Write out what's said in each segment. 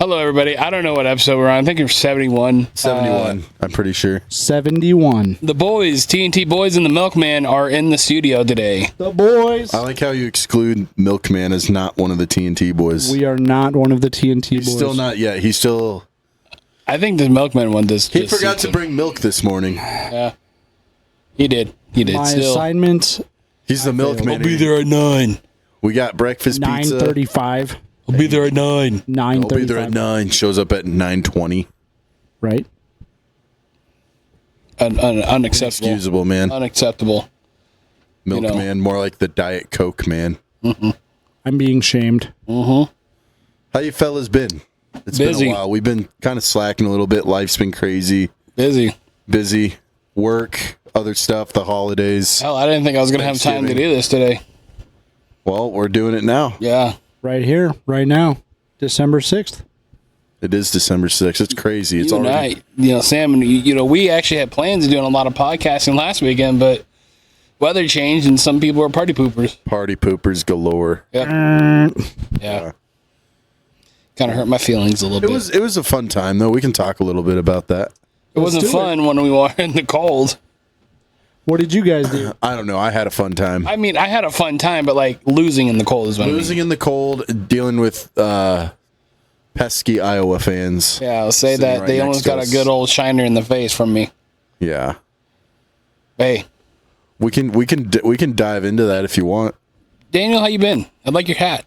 Hello, everybody. I don't know what episode we're on. I think it's 71. 71, I'm pretty sure. 71. The boys, TNT Boys and the Milkman, are in the studio today. The boys. I like how you exclude Milkman as not one of the TNT Boys. We are not one of the TNT boys. Still not yet. He's still... I think the Milkman one does. He forgot to bring milk this morning. Yeah. He did. My assignment... He's the Milkman. I'll be there at 9. We got breakfast pizza. 9:35. I'll be there at 9. 9:35. I'll be there at 9. Shows up at 9:20. Right. Unacceptable. Inexcusable, man. Unacceptable. Milkman, more like the Diet Coke, man. Mm-hmm. I'm being shamed. Mm-hmm. How you fellas been? It's Busy. been a while. We've been kind of slacking a little bit. Life's been crazy. Busy. Work, other stuff, the holidays. Hell, I didn't think I was going to have time to do this today. Well, we're doing it now. Yeah. Right here, right now. December 6th. It is December 6th. It's crazy. It's you already... and I, Sam, and we actually had plans of doing a lot of podcasting last weekend, but weather changed and some people are party poopers. Party poopers galore. Yeah. Yeah. Kind of hurt my feelings a little bit. It was a fun time, though. We can talk a little bit about that. It wasn't fun when we were in the cold. What did you guys do? I don't know. I had a fun time. I mean, I had a fun time, but like losing in the cold is what Losing in the cold, dealing with pesky Iowa fans. Yeah, I'll say that they almost got a good old shiner in the face from me. Yeah. Hey, we can dive into that if you want. Daniel, how you been? I like your hat.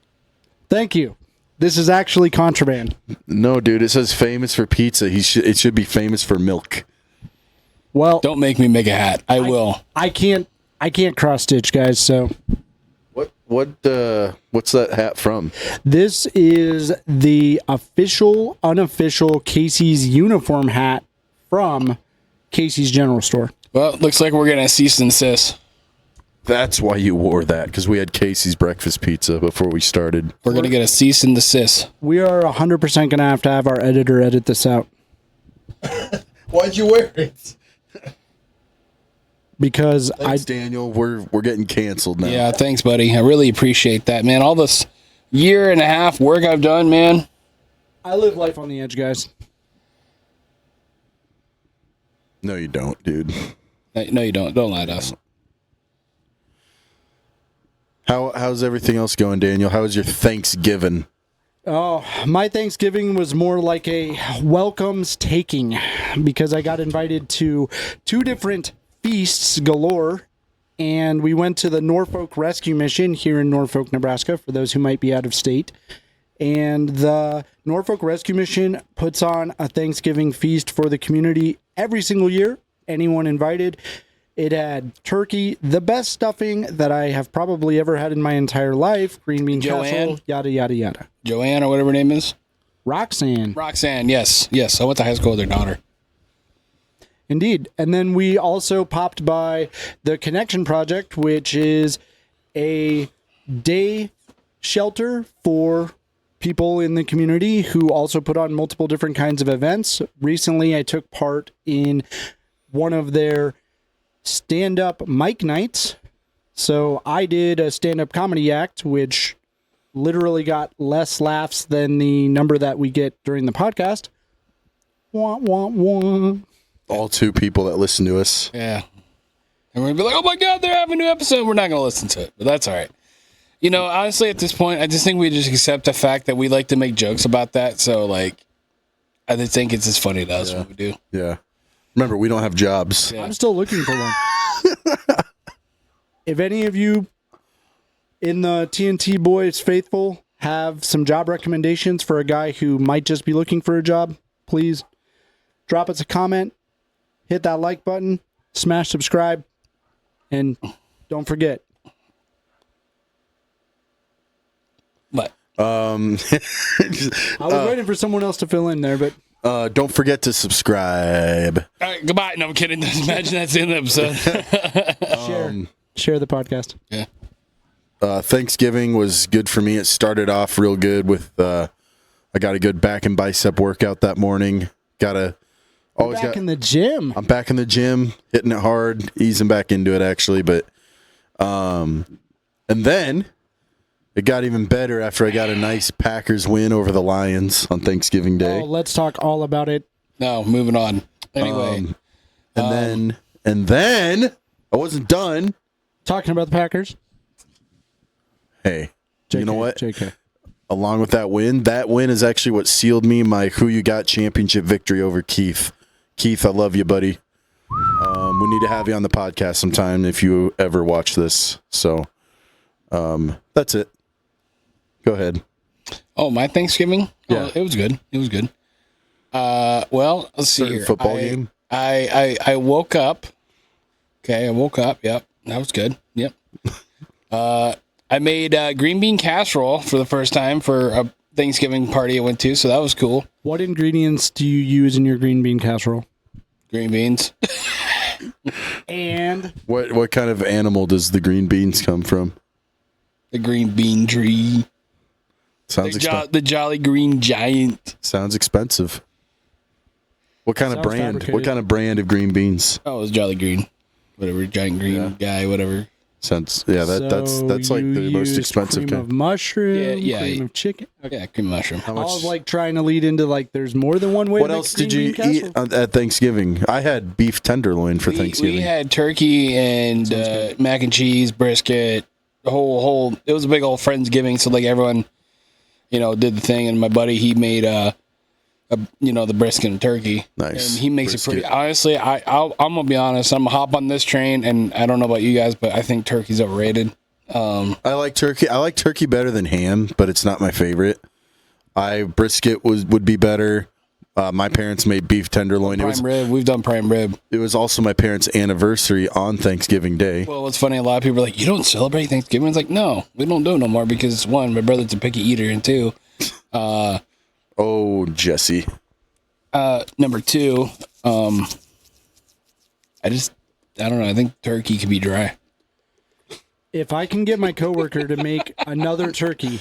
Thank you. This is actually contraband. No, dude, it says famous for pizza. It should be famous for milk. Well, don't make me make a hat. I will. I can't cross stitch, guys. So, what's that hat from? This is the unofficial Casey's uniform hat from Casey's General Store. Well, it looks like we're getting a cease and desist. That's why you wore that, because we had Casey's breakfast pizza before we started. We're going to get a cease and desist. We are 100% going to have our editor edit this out. Why'd you wear it? Because thanks, Daniel, we're getting canceled now. Yeah, thanks, buddy. I really appreciate that, man. All this year and a half work I've done, man. I live life on the edge, guys. No, you don't, dude. No, you don't. Don't lie to us. How's everything else going, Daniel? How was your Thanksgiving? Oh, my Thanksgiving was more like a welcomes taking because I got invited to 2 different feasts galore, and we went to the Norfolk Rescue Mission here in Norfolk, Nebraska, for those who might be out of state. And the Norfolk Rescue Mission puts on a Thanksgiving feast for the community every single year. Anyone invited. It had turkey, the best stuffing that I have probably ever had in my entire life, green bean casserole, yada, yada, yada. Joanne, or whatever her name is? Roxanne, yes. I went to high school with their daughter. Indeed. And then we also popped by the Connection Project, which is a day shelter for people in the community who also put on multiple different kinds of events. Recently, I took part in one of their stand-up mic nights. So I did a stand-up comedy act, which literally got less laughs than the number that we get during the podcast. Wah, wah, wah. All 2 people that listen to us. Yeah. And we're going to be like, oh my God, they're having a new episode. We're not going to listen to it, but that's all right. Honestly, at this point, I just think we just accept the fact that we like to make jokes about that. So, I just think it's as funny to us when we do. Yeah. Remember, we don't have jobs. Yeah. I'm still looking for one. If any of you in the TNT Boys faithful have some job recommendations for a guy who might just be looking for a job, please drop us a comment, hit that like button, smash subscribe, and don't forget. What? I was waiting for someone else to fill in there, but don't forget to subscribe. All right, goodbye. No, I'm kidding. Imagine that's the end of the episode. Share the podcast. Yeah. Thanksgiving was good for me. It started off real good with I got a good back and bicep workout that morning. In the gym. I'm back in the gym, hitting it hard, easing back into it actually, but and then It got even better after I got a nice Packers win over the Lions on Thanksgiving Day. Oh, let's talk all about it. No, moving on. Anyway. And then I wasn't done. Talking about the Packers. Hey, JK, you know what? JK. Along with that win is actually what sealed me my Who You Got championship victory over Keith. Keith, I love you, buddy. We need to have you on the podcast sometime if you ever watch this. So that's it. Go ahead. Oh, my Thanksgiving? Yeah. Oh, it was good. It was good. Well, let's see here. Football game? I woke up. Okay, I woke up. Yep. That was good. Yep. I made green bean casserole for the first time for a Thanksgiving party I went to, so that was cool. What ingredients do you use in your green bean casserole? Green beans. And What kind of animal does the green beans come from? The green bean tree. Sounds The Jolly Green Giant. Sounds expensive. What kind of Sounds brand? fabricated. What kind of brand of green beans? Oh, it was Jolly Green. Whatever, giant green guy, whatever. Sounds that's like the most expensive cream kind. of mushroom, Yeah. cream of chicken. Yeah, cream mushroom. How I much? was like trying to lead into like there's more than one way. What to make else green did you bean eat casserole. at Thanksgiving? I had beef tenderloin for Thanksgiving. We had turkey and mac and cheese, brisket, the whole. It was a big old Friendsgiving, so like everyone, did the thing. And my buddy, he made the brisket and turkey. Nice. And he makes Brisket. it pretty. Honestly, I'm gonna be honest. I'm gonna hop on this train, and I don't know about you guys, but I think turkey's overrated. I like turkey. I like turkey better than ham, but it's not my favorite. Brisket would be better. My parents made beef tenderloin. Prime rib. We've done prime rib. It was also my parents' anniversary on Thanksgiving Day. Well, what's funny, a lot of people are like, you don't celebrate Thanksgiving? It's like, no, we don't do it no more because, one, my brother's a picky eater, and two, Oh, Jesse. number two, I don't know. I think turkey can be dry. If I can get my coworker to make another turkey,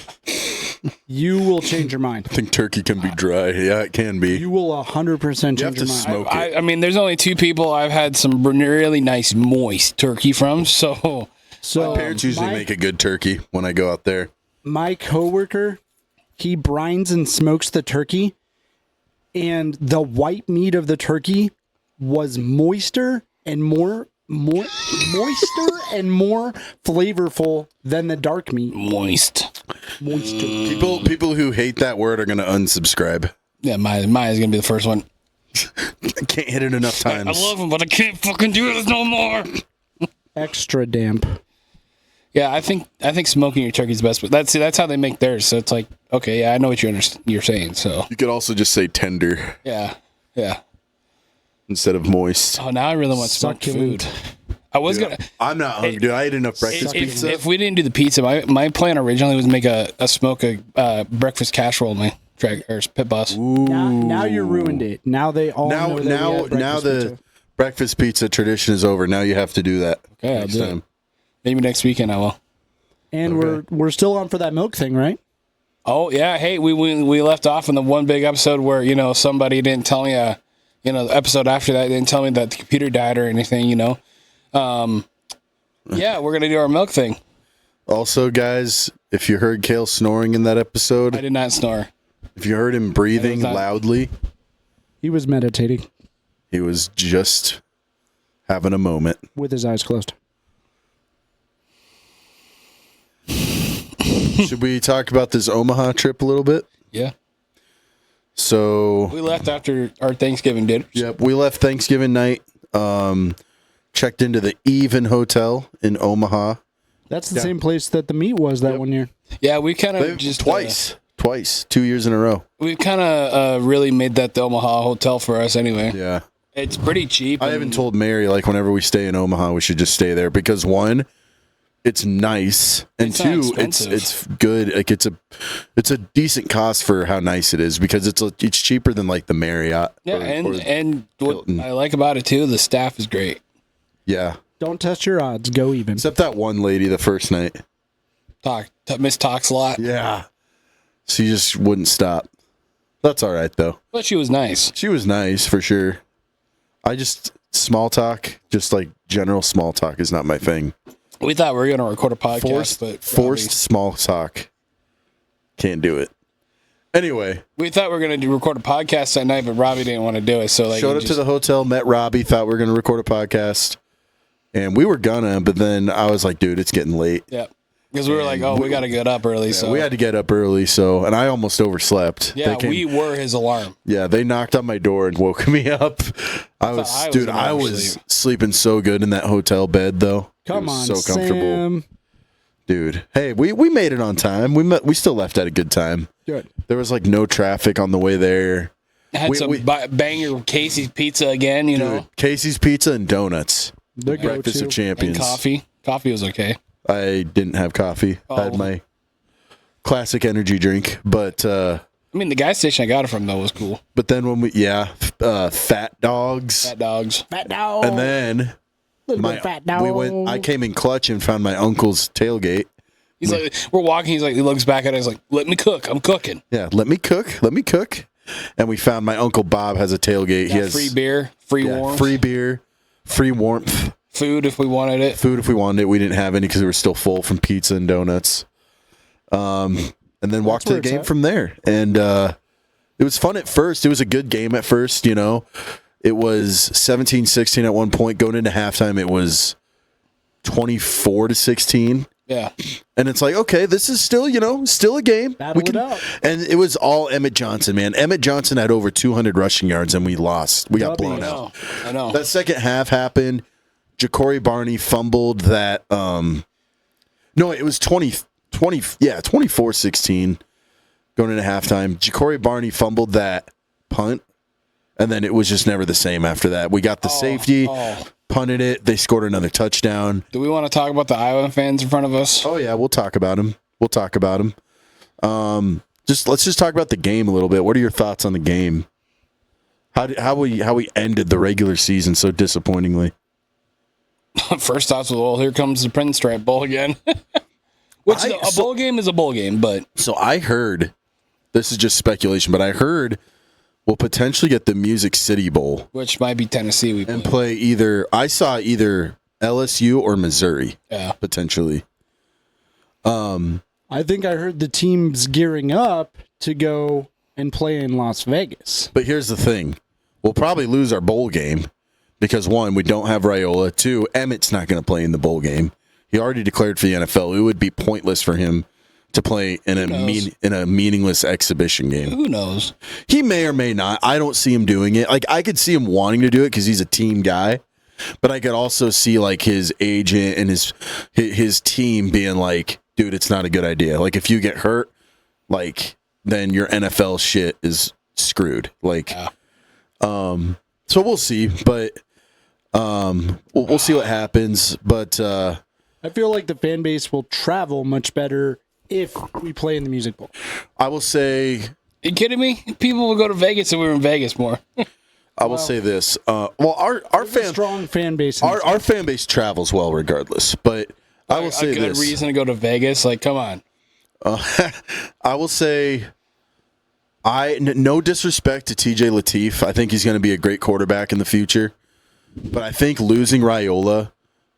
you will change your mind. I think turkey can be dry. Yeah, it can be. You will 100% change have your to mind. smoke it. I mean, there's only two people I've had some really nice moist turkey from, so So My parents usually make a good turkey when I go out there. My coworker, he brines and smokes the turkey, and the white meat of the turkey was moister and more flavorful than the dark meat. moist. Moisture. People who hate that word are going to unsubscribe. Yeah, Maya's going to be the first one. I can't hit it enough times. I love him, but I can't fucking do it no more. Extra damp. Yeah, I think smoking your turkey's best, but that's how they make theirs. So it's like, okay, yeah, I know what you're saying. So You could also just say tender yeah. instead of moist. Oh, now I really want smoked Succulent. food. I was gonna. I'm not hungry, dude. I ate enough breakfast pizza. If we didn't do the pizza, my plan originally was to make a smoke a breakfast casserole in my pit boss. Now you ruined it. Now they all know that we had now breakfast the pizza. breakfast pizza tradition is over. Now you have to do that. Okay, I'll do it. Maybe next weekend I will. And we're still on for that milk thing, right? Oh yeah, hey, we left off in the one big episode where somebody didn't tell me the episode after that didn't tell me that the computer died or anything. Yeah, we're gonna do our milk thing. Also, guys, if you heard Kale snoring in that episode, I did not snore. if you heard him breathing not- loudly, He was meditating he was just having a moment. with his eyes closed. Should we talk about this Omaha trip a little bit? Yeah, So, we left after our Thanksgiving dinner. yep, we left Thanksgiving night. Checked into the Even Hotel in Omaha. That's the same place that the meat was that one year. Yeah, we kind of just twice, 2 years in a row. we kind of really made that the Omaha hotel for us anyway. Yeah. It's pretty cheap. I haven't told Mary, like, whenever we stay in Omaha, we should just stay there because one, it's nice, and It's not two, expensive. it's good. Like, it's a decent cost for how nice it is because it's cheaper than like the Marriott. Yeah, and what Hilton. I like about it too, the staff is great. Yeah, Don't test your odds. Go even. except that one lady the first night. Miss talks a lot, Yeah, she just wouldn't stop. That's all right though. but she was nice. She was nice for sure. I just small talk, just like general small talk, is not my thing. We thought we were going to record a podcast, forced small talk. Can't do it. Anyway, we thought we were going to record a podcast that night, but Robbie didn't want to do it. So like, showed up to the hotel, met Robbie, thought we were going to record a podcast, and we were gonna. But then I was like, dude, it's getting late. Yeah, because we were like, oh, we got to get up early. So we had to get up early. So, and I almost overslept. Yeah, we were his alarm. Yeah, they knocked on my door and woke me up. I was sleeping so good in that hotel bed, though. Come on, so comfortable. Sam. Dude, hey, we made it on time. We still left at a good time. Good. There was like no traffic on the way there. Had some banger Casey's Pizza again, you know. Casey's Pizza and donuts. The Breakfast go-to. of Champions. And coffee. Coffee was okay. I didn't have coffee. I had my classic energy drink, but I mean, the gas station I got it from though was cool. But then when Fat Dogs. Fat dogs. Fat dog. And then fat dog. I came in clutch and found my uncle's tailgate. He's like, we're walking. He looks back at us like, let me cook. I'm cooking. Yeah, let me cook. And we found my Uncle Bob has a tailgate. He has free beer, warmth. Free beer, free warmth. Food if we wanted it. We didn't have any because we were still full from pizza and donuts. And then walked to the game from there. And it was fun at first. It was a good game at first, you know. It was 17-16 at one point. Going into halftime, it was 24-16. Yeah. And it's like, okay, this is still, still a game. Battle it out. And it was all Emmett Johnson, man. Emmett Johnson had over 200 rushing yards, and we lost. We got blown out. I know. That second half happened. Ja'Cory Barney fumbled that. No, it was 24-16 going into halftime. Ja'Cory Barney fumbled that punt, and then it was just never the same after that. We got the safety. Punted it. They scored another touchdown. Do we want to talk about the Iowa fans in front of us? Oh yeah, we'll talk about them. Let's just talk about the game a little bit. What are your thoughts on the game? How we ended the regular season so disappointingly? First thoughts was, well, here comes the Pinstripe Bowl again. Which bowl game is a bowl game, but so I heard. This is just speculation, but I heard we'll potentially get the Music City Bowl, which might be Tennessee. And play either. I saw either LSU or Missouri. Yeah, potentially. I think I heard the team's gearing up to go and play in Las Vegas. But here's the thing: we'll probably lose our bowl game because one, we don't have Raiola. Two, Emmett's not going to play in the bowl game. He already declared for the NFL. It would be pointless for him to play in a meaningless exhibition game. Who knows? He may or may not. I don't see him doing it. Like I could see him wanting to do it because he's a team guy, but I could also see like his agent and his team being like, "Dude, it's not a good idea. Like if you get hurt, like then your NFL shit is screwed." Like, so we'll see, but we'll see what happens. But I feel like the fan base will travel much better if we play in the Music Bowl. I will say... You kidding me? People will go to Vegas if we were in Vegas more. I will say this. Our strong fan base. Our fan base travels well regardless. But I will say this. A good reason to go to Vegas? Like, come on. I will say... no disrespect to TJ Lateef. I think he's going to be a great quarterback in the future. But I think losing Raiola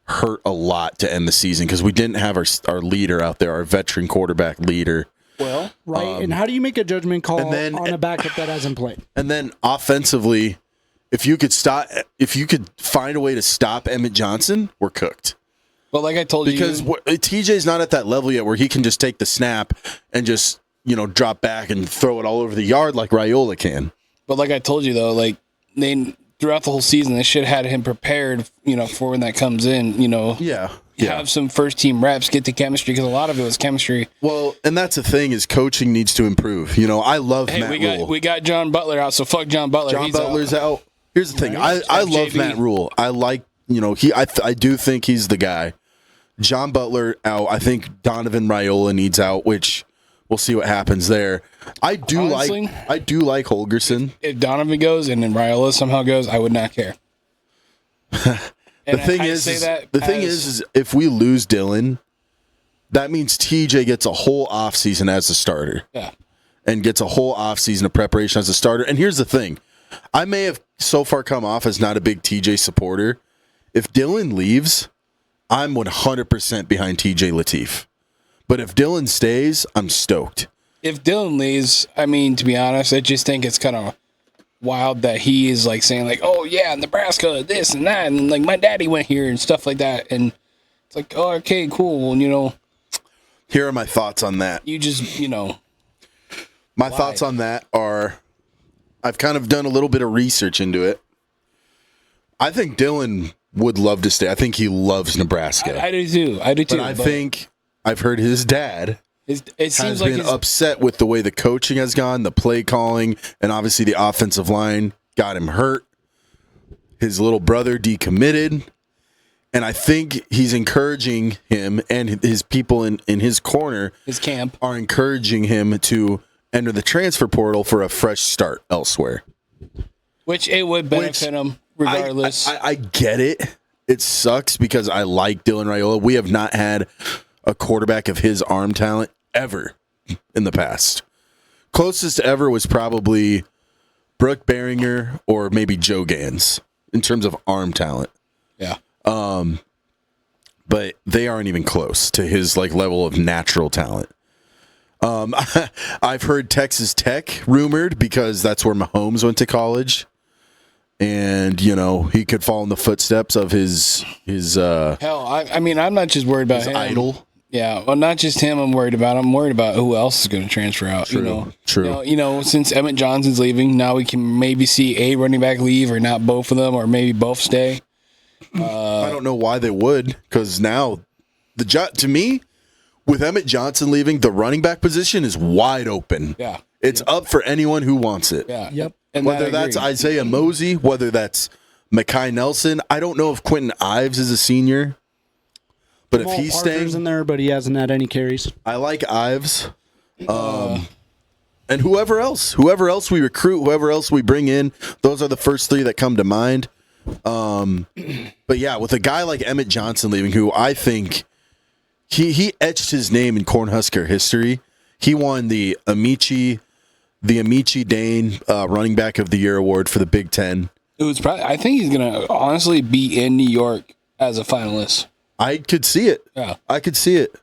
hurt a lot to end the season because we didn't have our leader out there, our veteran quarterback leader. Well, right. And how do you make a judgment call on a backup that hasn't played? And then offensively, if you could find a way to stop Emmett Johnson, we're cooked. Well, like I told you, because TJ's not at that level yet where he can just take the snap and just drop back and throw it all over the yard like Raiola can. But like I told you though, like throughout the whole season, they should have had him prepared, for when that comes in, have some first team reps, get the chemistry, because a lot of it was chemistry. Well, and that's the thing is coaching needs to improve. I love Matt Rule. We got John Butler out, so fuck John Butler. John Butler's out. Here's the thing. I love JV. Matt Rule. I like, I do think he's the guy. John Butler out. I think Donovan Raiola needs out, which we'll see what happens there. I do like Holgerson. If Donovan goes and then Raiola somehow goes, I would not care. The thing is if we lose Dylan, that means TJ gets a whole offseason as a starter. Yeah. And gets a whole offseason of preparation as a starter. And here's the thing. I may have so far come off as not a big TJ supporter. If Dylan leaves, I'm 100% behind TJ Lateef. But if Dylan stays, I'm stoked. If Dylan leaves, I mean, to be honest, I just think it's kind of wild that he is like saying like, oh yeah, Nebraska, this and that, and like my daddy went here and stuff like that, and it's like, oh, okay, cool. Well, Here are my thoughts on that. you just, My thoughts on that are, I've kind of done a little bit of research into it. I think Dylan would love to stay. I think he loves Nebraska. I do too. But I think I've heard his dad it has seems like been upset with the way the coaching has gone, the play calling, and obviously the offensive line got him hurt. His little brother decommitted. And I think he's encouraging him, and his people in his corner, his camp, are encouraging him to enter the transfer portal for a fresh start elsewhere. which it would benefit him regardless. I get it. It sucks because I like Dylan Raiola. We have not had a quarterback of his arm talent ever in the past. Closest ever was probably Brooke Behringer or maybe Joe Gans in terms of arm talent. Yeah. But they aren't even close to his level of natural talent. I've heard Texas Tech rumored because that's where Mahomes went to college. And, he could fall in the footsteps of his Hell, I mean, I'm not just worried about him. idol. Yeah, well, not just him. I'm worried about. I'm worried about who else is going to transfer out. True. Since Emmett Johnson's leaving, now we can maybe see a running back leave, or not both of them, or maybe both stay. I don't know why they would, because now to me, with Emmett Johnson leaving, the running back position is wide open. Yeah, it's up for anyone who wants it. Yeah. Yep. And Whether that's Isaiah Mosey, whether that's Mekhi Nelson. I don't know if Quentin Ives is a senior, but if he's staying in there, but he hasn't had any carries. I like Ives. And whoever else we recruit, whoever else we bring in, those are the first three that come to mind. But yeah, with a guy like Emmett Johnson leaving, who I think he etched his name in Cornhusker history. He won the Amici Dane Running Back of the Year award for the Big Ten. It was probably. I think he's going to honestly be in New York as a finalist. I could see it. Yeah, I could see it.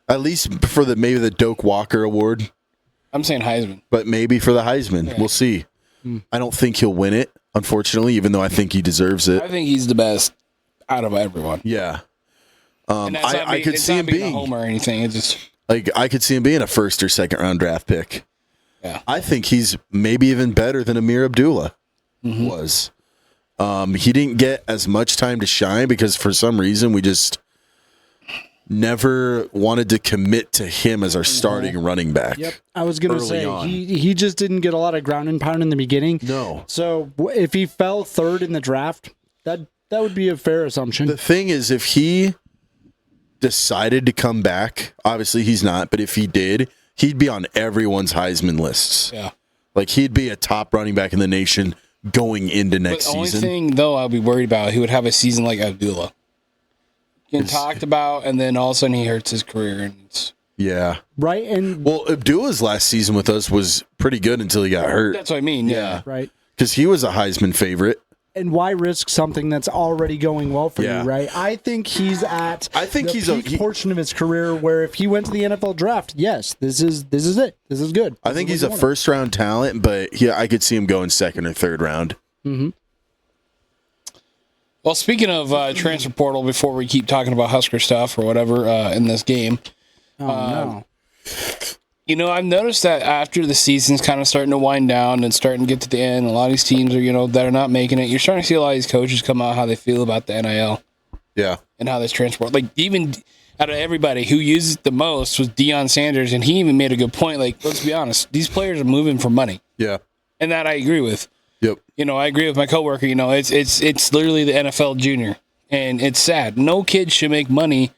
At least for maybe the Doak Walker award. I'm saying Heisman, But maybe for the Heisman. Yeah. We'll see. I don't think he'll win it, unfortunately, even though I think he deserves it. I think he's the best out of everyone. Yeah. And that's not I could see him being a homer or anything. It's just I could see him being a first or second round draft pick. yeah. I think he's maybe even better than Amir Abdullah was. He didn't get as much time to shine because for some reason we just never wanted to commit to him as our starting running back. Yep. I was going to Early say, on. he just didn't get a lot of ground and pound in the beginning. No. So if he fell third in the draft, that would be a fair assumption. The thing is, if he decided to come back, obviously he's not, but if he did, he'd be on everyone's Heisman lists. Yeah. He'd be a top running back in the nation going into next But the only season. thing, though, I'll be worried about, he would have a season like Abdullah. Getting talked about, and then all of a sudden he hurts his career. And it's, Yeah. Right? And Well, Abdullah's last season with us was pretty good until he got hurt. that's what I mean. Yeah. right. Because he was a Heisman favorite. And why risk something that's already going well for Yeah. you, right? I think he's at the peak portion of his career where if he went to the NFL draft, yes, this is it. This is good. I think he's a first round talent, but I could see him going second or third round. Well, speaking of transfer portal, before we keep talking about Husker stuff or whatever in this game, No. I've noticed that after the season's kind of starting to wind down and starting to get to the end, a lot of these teams are, that are not making it. You're starting to see a lot of these coaches come out how they feel about the NIL Yeah. and how this transport. Like, even out of everybody who used it the most was Deion Sanders, and he even made a good point. Like, let's be honest, these players are moving for money, Yeah. and that I agree with. Yep. I agree with my coworker. It's literally the NFL junior, and it's sad. No kid should make money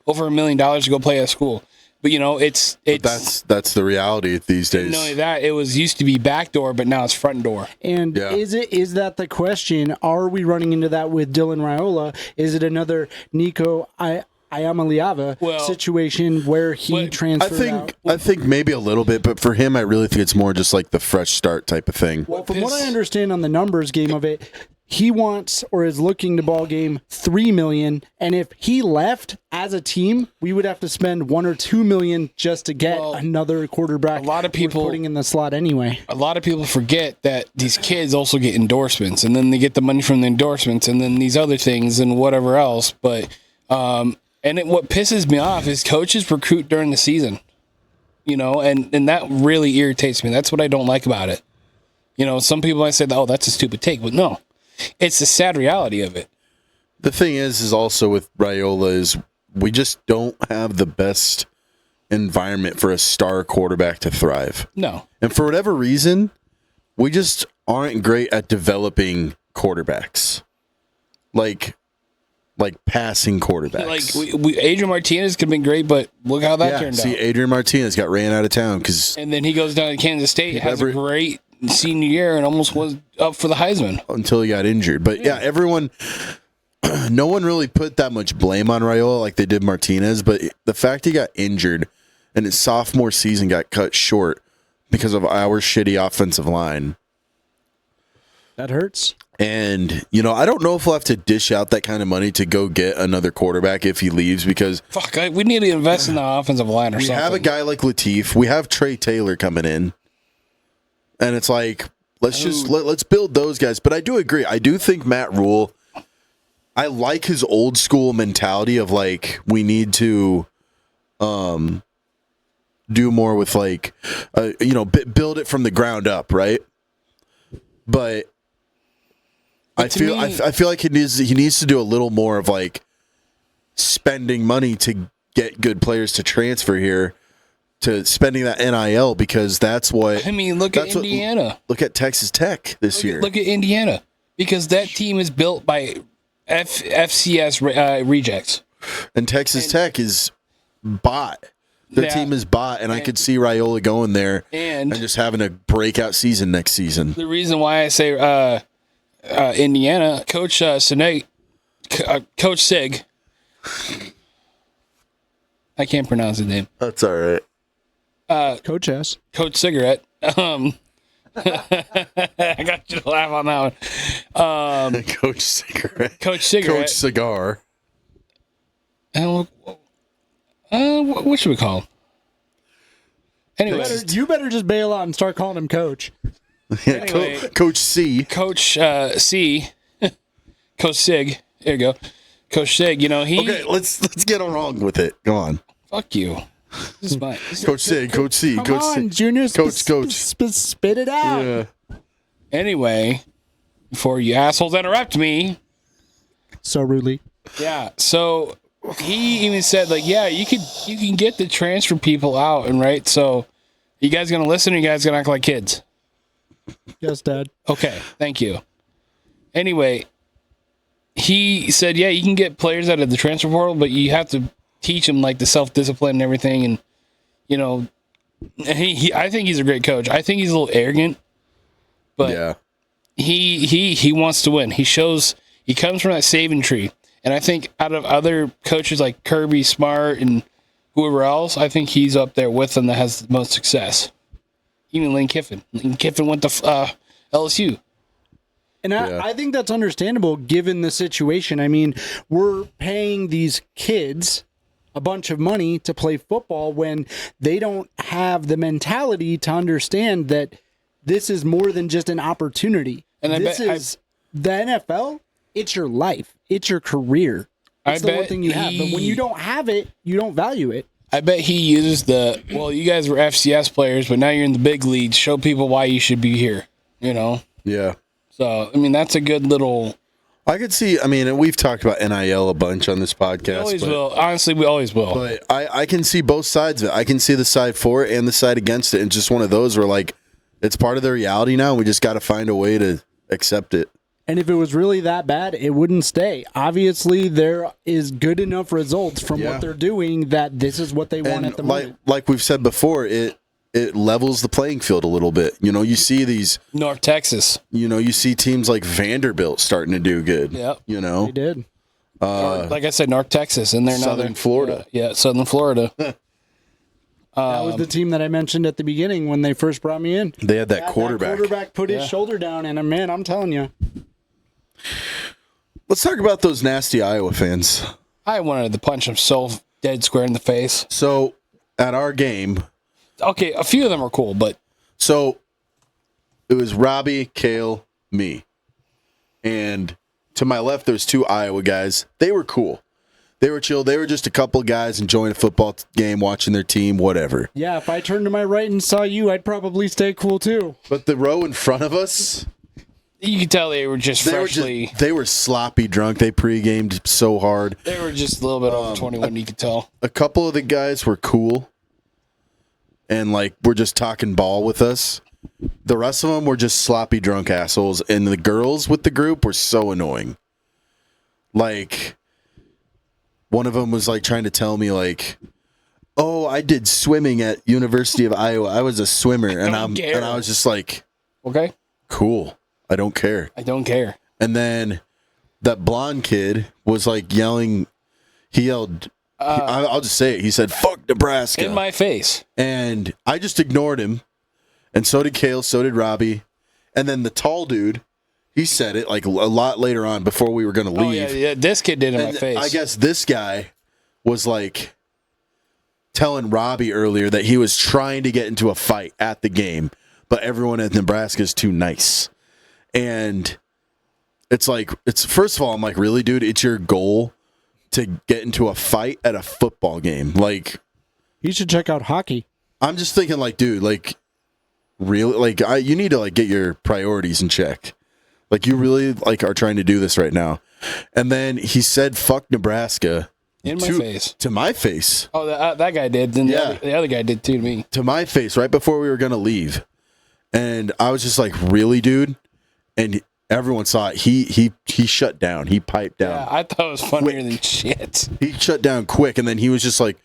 over $1 million to go play at school. But it's That's the reality these days. not only that, it used to be backdoor, but now it's front door. And Yeah. is that the question? Are we running into that with Dylan Raiola? Is it another Nico Iamaleava situation where he transferred out? I think maybe a little bit, but for him, I really think it's more just like the fresh start type of thing. Well, from what I understand on the numbers game of it, he wants or is looking to ball game $3 million, and if he left as a team, we would have to spend $1 or $2 million just to get another quarterback. A lot of people putting in the slot anyway. A lot of people forget that these kids also get endorsements, and then they get the money from the endorsements, and then these other things and whatever else. But what pisses me off is coaches recruit during the season, and that really irritates me. That's what I don't like about it. Some people might say, "Oh, that's a stupid take," but no. It's the sad reality of it. The thing is also with Raiola is we just don't have the best environment for a star quarterback to thrive. No. And for whatever reason, we just aren't great at developing quarterbacks. Like passing quarterbacks. Like Adrian Martinez could have been great, but look how that turned out. Adrian Martinez got ran out of town and then he goes down to Kansas State, has a great senior year, and almost was up for the Heisman until he got injured. But everyone, no one really put that much blame on Raiola like they did Martinez. But the fact he got injured and his sophomore season got cut short because of our shitty offensive line, that hurts. And I don't know if we'll have to dish out that kind of money to go get another quarterback if he leaves, because we need to invest in the offensive line or something. We have a guy like Latif. We have Trey Taylor coming in. And it's like, let's build those guys. But I do agree. I do think Matt Rule, I like his old school mentality of like, we need to do more with like, build it from the ground up, right? But I feel like he needs to do a little more of like spending money to get good players to transfer here, to spending that NIL, because that's what... I mean, look at Indiana. Look at Texas Tech this year. Look at Indiana, because that team is built by FCS rejects. And Texas Tech is bought. Their team is bought, and I could see Raiola going there and just having a breakout season next season. The reason why I say Indiana, Coach Cignetti, Coach Sig, I can't pronounce his name. That's all right. Coach S. Coach Cigarette. I got you to laugh on that one. Coach Cigarette. Coach Cigarette. Coach Cigar. What should we call him? Anyway, you better just bail out and start calling him Coach. Anyway, Coach C. Coach C. Coach Sig. There you go. Coach Sig. Okay, let's get along with it. Go on. Fuck you. This is mine. Coach Sig. Coach C. Come Coach on, C. Junior. Coach. Spit it out. Yeah. Anyway, before you assholes interrupt me. So rudely. Yeah. So he even said, like, yeah, you can get the transfer people out, and right. So you guys gonna listen, or you guys gonna act like kids? Yes, Dad. Okay. Thank you. Anyway, he said, yeah, you can get players out of the transfer portal, but you have to teach them like the self-discipline and everything. And, I think he's a great coach. I think he's a little arrogant, but yeah, he wants to win. He comes from that saving tree. And I think out of other coaches like Kirby Smart and whoever else, I think he's up there with them that has the most success. Even Lane Kiffin. Lane Kiffin went to LSU. And I think that's understandable given the situation. I mean, we're paying these kids a bunch of money to play football when they don't have the mentality to understand that this is more than just an opportunity. And the NFL, it's your life. It's your career. It's the one thing you have. But when you don't have it, you don't value it. I bet he uses you guys were FCS players, but now you're in the big leagues. Show people why you should be here, Yeah. So, I mean, that's a good little... I could see, and we've talked about NIL a bunch on this podcast. We always will. Honestly, we always will. But I can see both sides of it. I can see the side for it and the side against it. And just one of those where, like, it's part of the reality now. We just got to find a way to accept it. And if it was really that bad, it wouldn't stay. Obviously, there is good enough results from what they're doing that this is what they want at the moment. Like we've said before, it levels the playing field a little bit. You see these... North Texas. You see teams like Vanderbilt starting to do good. Yeah. They did. Like I said, North Texas. And they're Southern Florida. Southern Florida. That was the team that I mentioned at the beginning when they first brought me in. They had that quarterback. That quarterback put his shoulder down, and man, I'm telling you. Let's talk about those nasty Iowa fans. I wanted to punch him so dead square in the face. So at our game, Okay, a few of them are cool, but so it was Robbie, Kale, me. And to my left, there's 2 Iowa guys. They were cool. They were chill. They were just a couple guys enjoying a football game, watching their team, whatever. Yeah, if I turned to my right and saw you, I'd probably stay cool too. But the row in front of us, you could tell they were just freshly. they were sloppy drunk. They pre-gamed so hard. They were just a little bit over 21. You could tell. A couple of the guys were cool and like were just talking ball with us. The rest of them were just sloppy drunk assholes, and the girls with the group were so annoying. Like, one of them was like trying to tell me like, "Oh, I did swimming at University of Iowa. I was a swimmer," and I was just like, Okay, "Cool, I don't care." I don't care. And then that blonde kid was like yelling. He yelled. I'll just say it. He said, "Fuck Nebraska" In my face. and I just ignored him. And so did Kale, so did Robbie. And then the tall dude, he said it like a lot later on before we were going to leave. Oh, yeah, this kid did in my face. I guess this guy was like telling Robbie earlier that he was trying to get into a fight at the game, but everyone at Nebraska is too nice. And it's like, first of all, I'm like, really, dude? It's your goal to get into a fight at a football game? Like, You should check out hockey. I'm just thinking like, dude, like, really, like, you need to like get your priorities in check. Like, you really like are trying to do this right now. And then he said, "Fuck Nebraska." in my face. To my face. Oh, that guy did. Then Yeah. the other guy did too to me. To my face right before we were going to leave. And I was just like, really, dude? And everyone saw it. He shut down. He piped down. Yeah, I thought it was funnier than shit. He shut down quick. And then he was just like,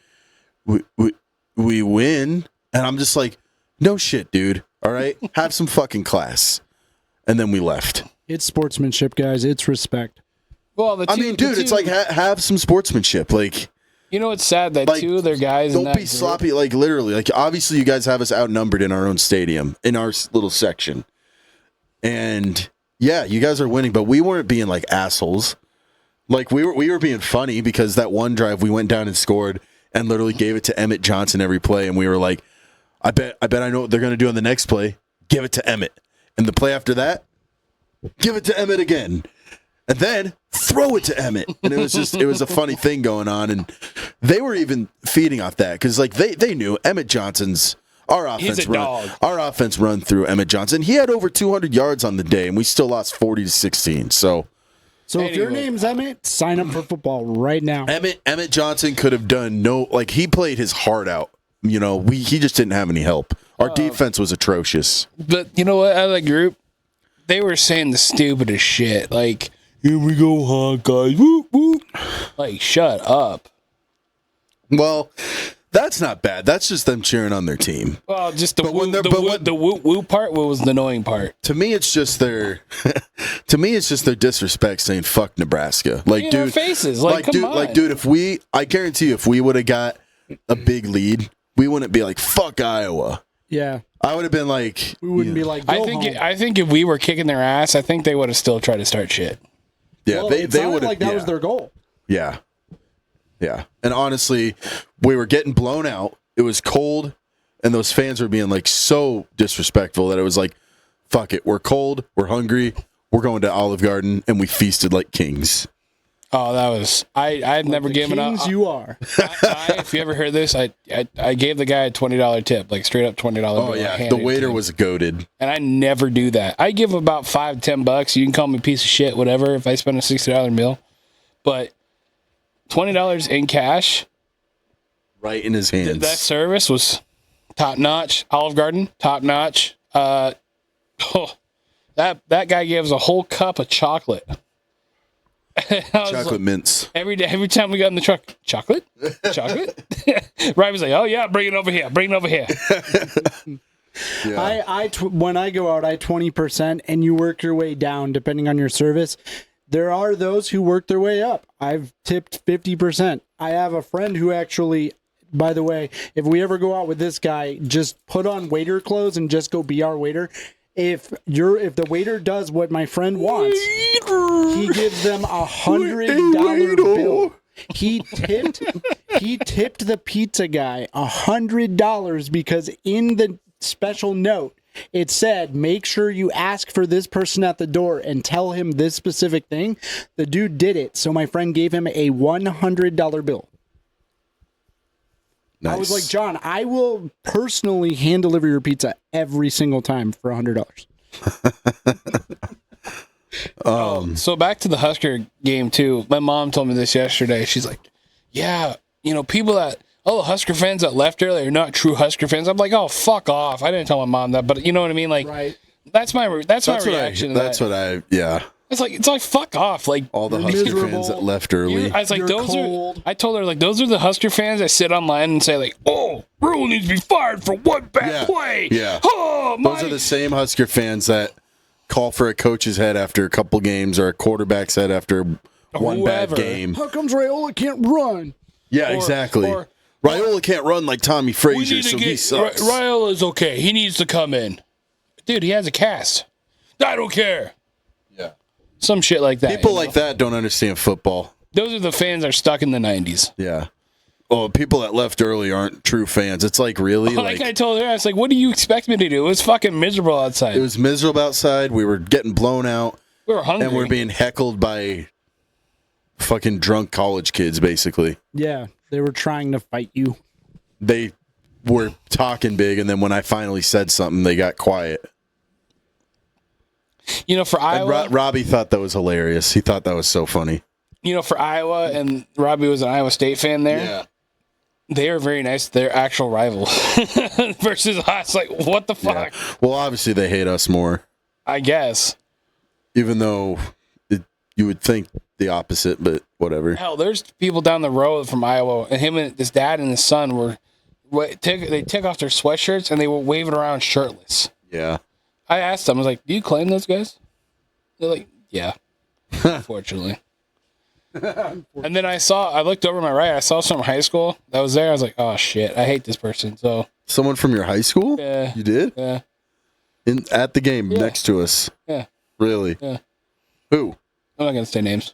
we win. And I'm just like, no shit, dude. All right? Have some fucking class. And then we left. It's sportsmanship, guys. It's respect. Well, Dude, it's like have some sportsmanship. Like, you know, it's sad that like, two of their guys. in don't that be group- sloppy. Like, literally, like, obviously, you guys have us outnumbered in our own stadium, in our little section, and yeah, you guys are winning, but we weren't being like assholes. Like, we were being funny because that one drive we went down and scored and literally gave it to Emmett Johnson every play, and we were like, I bet I know what they're gonna do on the next play. Give it to Emmett, and the play after that, give it to Emmett again. And then throw it to Emmett. And it was a funny thing going on. And they were even feeding off that because like they knew Emmett Johnson's our offense. He's a dog. Our offense run through Emmett Johnson. He had over 200 yards on the day, and we still lost 40-16. So If your name's Emmett, sign up for football right now. Emmett Johnson could have done he played his heart out. You know, he just didn't have any help. Our defense was atrocious. But you know what? Out of the group, they were saying the stupidest shit. Like, here we go, Hawkeyes. Whoop, whoop. Like, shut up. Well, that's not bad. That's just them cheering on their team. Well, just the But when whoop, they're- the but whoop, when- the whoop whoop part was the annoying part. To me, it's just their disrespect saying "fuck Nebraska." Like, In dude, our faces. Like, come on. dude, I guarantee you, if we would have got a big lead, we wouldn't be like "fuck Iowa." Yeah. I would have been like, We wouldn't be like, go I think home. if we were kicking their ass, I think they would have still tried to start shit. yeah, Well, they it sounded would have like that was their goal. yeah. And honestly, we were getting blown out. It was cold, and those fans were being like so disrespectful that it was like, fuck it, we're cold, we're hungry, we're going to Olive Garden, and we feasted like kings. Oh, that was I've never given up. Kings you are. If you ever heard this, I gave the guy a $20 tip, like straight up $20. Oh bill. I yeah, handed the it to waiter him. was goaded. And I never do that. I give about $5-10. You can call me a piece of shit, whatever, if I spend a $60 meal. But $20 in cash, Right in his hands. that service was top notch. Olive Garden, top notch. That guy gave us a whole cup of chocolate. Chocolate mints. Every time we got in the truck, chocolate. Ryan was like, "Oh yeah, bring it over here. Yeah. When I go out, I 20%, and you work your way down depending on your service. There are those who work their way up. I've tipped 50%. I have a friend who actually, by the way, if we ever go out with this guy, just put on waiter clothes and just go be our waiter. if the waiter does what my friend wants, he gives them $100 bill. He tipped the pizza guy $100 because in the special note it said, make sure you ask for this person at the door and tell him this specific thing. The dude did it, so my friend gave him a $100 bill. Nice. I was like, John, I will personally hand deliver your pizza every single time for $100. So back to the Husker game too. My mom told me this yesterday. She's like, yeah, people that Husker fans that left early are not true Husker fans. I'm like, oh, fuck off. I didn't tell my mom that, but you know what I mean? Like, right. that's my reaction. Yeah. It's like fuck off. Like all the Husker miserable. fans that left early. I was like, You're I told her, like, those are the Husker fans that sit online and say, like, oh, Rule needs to be fired for one bad play. Yeah. Oh, those are the same Husker fans that call for a coach's head after a couple games or a quarterback's head after one bad game. How comes Raiola can't run? Yeah, exactly. Raiola can't run like Tommy Frazier, so he sucks. Raiola's okay. He needs to come in. Dude, he has a cast. I don't care. Yeah. Some shit like that. People like that don't understand football. Those are the fans that are stuck in the 90s. Yeah. Oh, people that left early aren't true fans. It's like, really? Like I told her, I was like, what do you expect me to do? It was fucking miserable outside. It was miserable outside. We were getting blown out. We were hungry. And we're being heckled by fucking drunk college kids, basically. Yeah, they were trying to fight you. They were talking big, and then when I finally said something, they got quiet. For Iowa... Robbie thought that was hilarious. He thought that was so funny. For Iowa, and Robbie was an Iowa State fan there. Yeah. They are very nice to their actual rival versus us. Like, what the fuck? Yeah. Well, obviously they hate us more. I guess. Even though you would think the opposite, but whatever. Hell, there's people down the road from Iowa, and him and his dad and his son they took off their sweatshirts and they were waving around shirtless. Yeah. I asked them, I was like, do you claim those guys? They're like, yeah, unfortunately. And then I looked over my right, I saw some high school that was there. I was like, oh shit, I hate this person. So someone from your high school? Yeah. You did? Yeah. At the game next to us? Yeah. Really? Yeah. Who? I'm not gonna say names.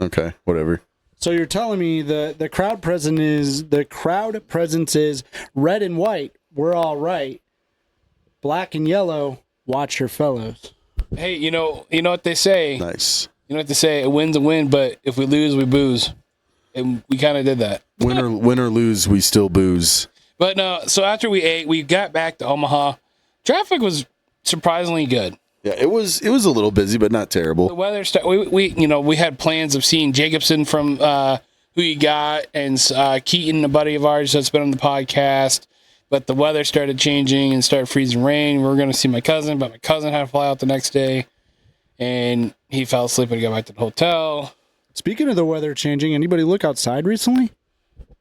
Okay, whatever. So you're telling me the crowd presence is red and white. We're all right. Black and yellow. Watch your fellows. Hey, you know what they say? Nice. You know what they say? A win's a win, but if we lose, we booze. And we kind of did that. Win or lose, we still booze. But no, so after we ate, we got back to Omaha. Traffic was surprisingly good. Yeah, it was a little busy, but not terrible. The weather we had plans of seeing Jacobson from Who You Got and Keaton, a buddy of ours that's been on the podcast. But the weather started changing and started freezing rain. We were going to see my cousin, but my cousin had to fly out the next day. And he fell asleep and got back to the hotel. Speaking of the weather changing, anybody look outside recently? It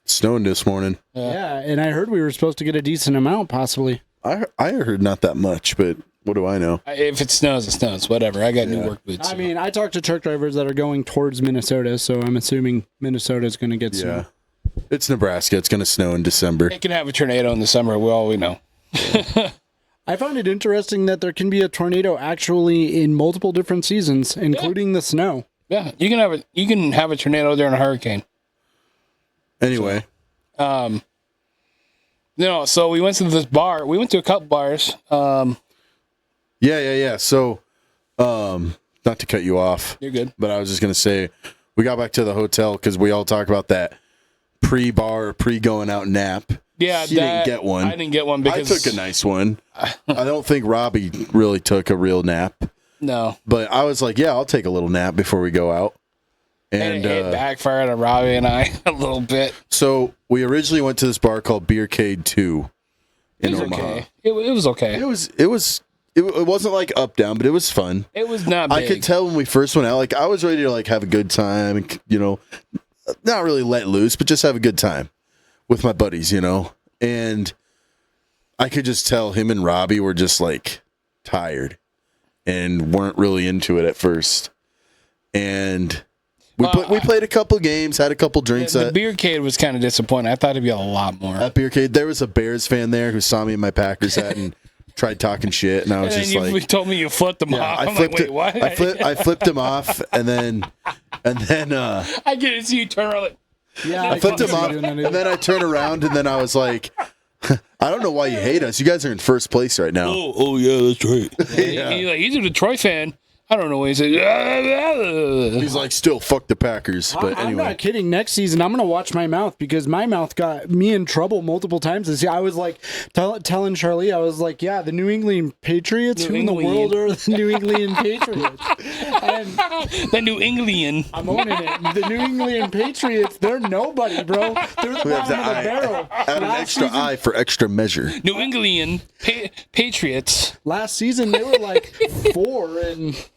snowed this morning. Yeah, and I heard we were supposed to get a decent amount, possibly. I heard not that much, but what do I know? If it snows, it snows. Whatever. I got new work boots. I mean, I talked to truck drivers that are going towards Minnesota, so I'm assuming Minnesota is going to get snow. It's Nebraska. It's going to snow in December. It can have a tornado in the summer. We know. I find it interesting that there can be a tornado actually in multiple different seasons, including the snow. Yeah, you can have a tornado during a hurricane. Anyway, so we went to this bar. We went to a couple bars. Yeah. So, not to cut you off. You're good. But I was just going to say, we got back to the hotel because we all talked about that pre-bar, pre-going out nap. Yeah, you didn't get one. I didn't get one because I took a nice one. I don't think Robbie really took a real nap. No. But I was like, yeah, I'll take a little nap before we go out. And it backfired on Robbie and I a little bit. So we originally went to this bar called Beercade 2 in Omaha. Okay. It was okay. It wasn't like up down, but it was fun. It was not big. I could tell when we first went out, like I was ready to like have a good time and not really let loose, but just have a good time with my buddies, And I could just tell him and Robbie were just like tired and weren't really into it at first. And we played a couple games, had a couple drinks. The Beercade was kind of disappointing. I thought it'd be a lot more. At Beercade, there was a Bears fan there who saw me in my Packers hat and tried talking shit, and I was And just then you like, told me you flipped them off. I'm like, wait, what? I flipped him off, and then I get to see you turn around like, Yeah, I flipped him off, and then I turned around, and then I was like, I don't know why you hate us. You guys are in first place right now. oh yeah, that's right. He's a Detroit fan. I don't know what he said. He's like, still fuck the Packers. But I'm anyway, not kidding. Next season, I'm going to watch my mouth because my mouth got me in trouble multiple times this year. I was like telling Charlie, I was like, yeah, the New England Patriots. Who in the world are the New England Patriots? And the New England. I'm owning it. The New England Patriots, they're nobody, bro. They're the we have bottom of the barrel. add an extra eye for extra measure. New England Patriots. Last season, they were like 4-11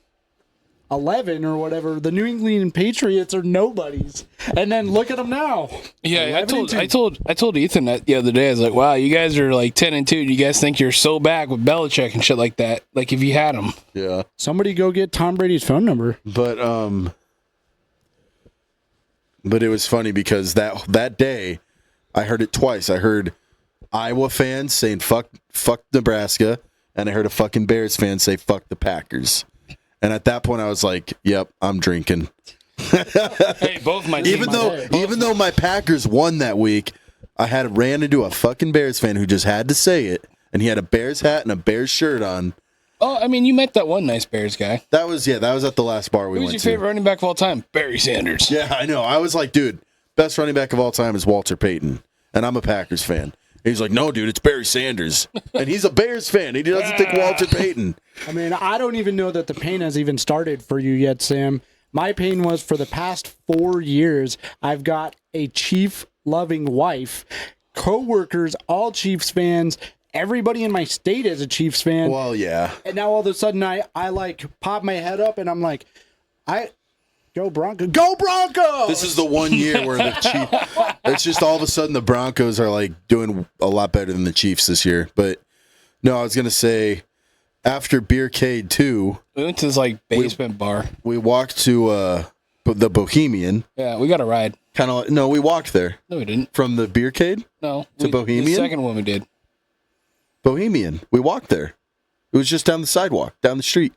or whatever. The New England Patriots are nobodies, and then look at them now. Yeah, I told Ethan that the other day. I was like, "Wow, you guys are like 10-2. Do you guys think you're so back with Belichick and shit like that? Like if you had him." Yeah. Somebody go get Tom Brady's phone number. But it was funny because that day, I heard it twice. I heard Iowa fans saying fuck Nebraska, and I heard a fucking Bears fan say fuck the Packers. And at that point, I was like, "Yep, I'm drinking." Hey, both my teams. Even though my Packers won that week, I ran into a fucking Bears fan who just had to say it, and he had a Bears hat and a Bears shirt on. Oh, I mean, you met that one nice Bears guy. That was at the last bar we went to. Who's your favorite running back of all time? Barry Sanders. Yeah, I know. I was like, dude, best running back of all time is Walter Payton, and I'm a Packers fan. He's like, no, dude, it's Barry Sanders. And he's a Bears fan. He doesn't think Walter Payton. I mean, I don't even know that the pain has even started for you yet, Sam. My pain was for the past 4 years, I've got a Chief-loving wife, co-workers, all Chiefs fans. Everybody in my state is a Chiefs fan. Well, yeah. And now all of a sudden I like pop my head up and I'm like, go Broncos. Go Broncos! This is the 1 year where the Chiefs, it's just all of a sudden the Broncos are like doing a lot better than the Chiefs this year. But no, I was going to say, after Beercade 2, We went to this like basement bar. we walked to the Bohemian. Yeah, we got a ride. No, we walked there. No, we didn't. From the Beercade? No. To Bohemian? The second one we did. Bohemian. We walked there. It was just down the sidewalk, down the street.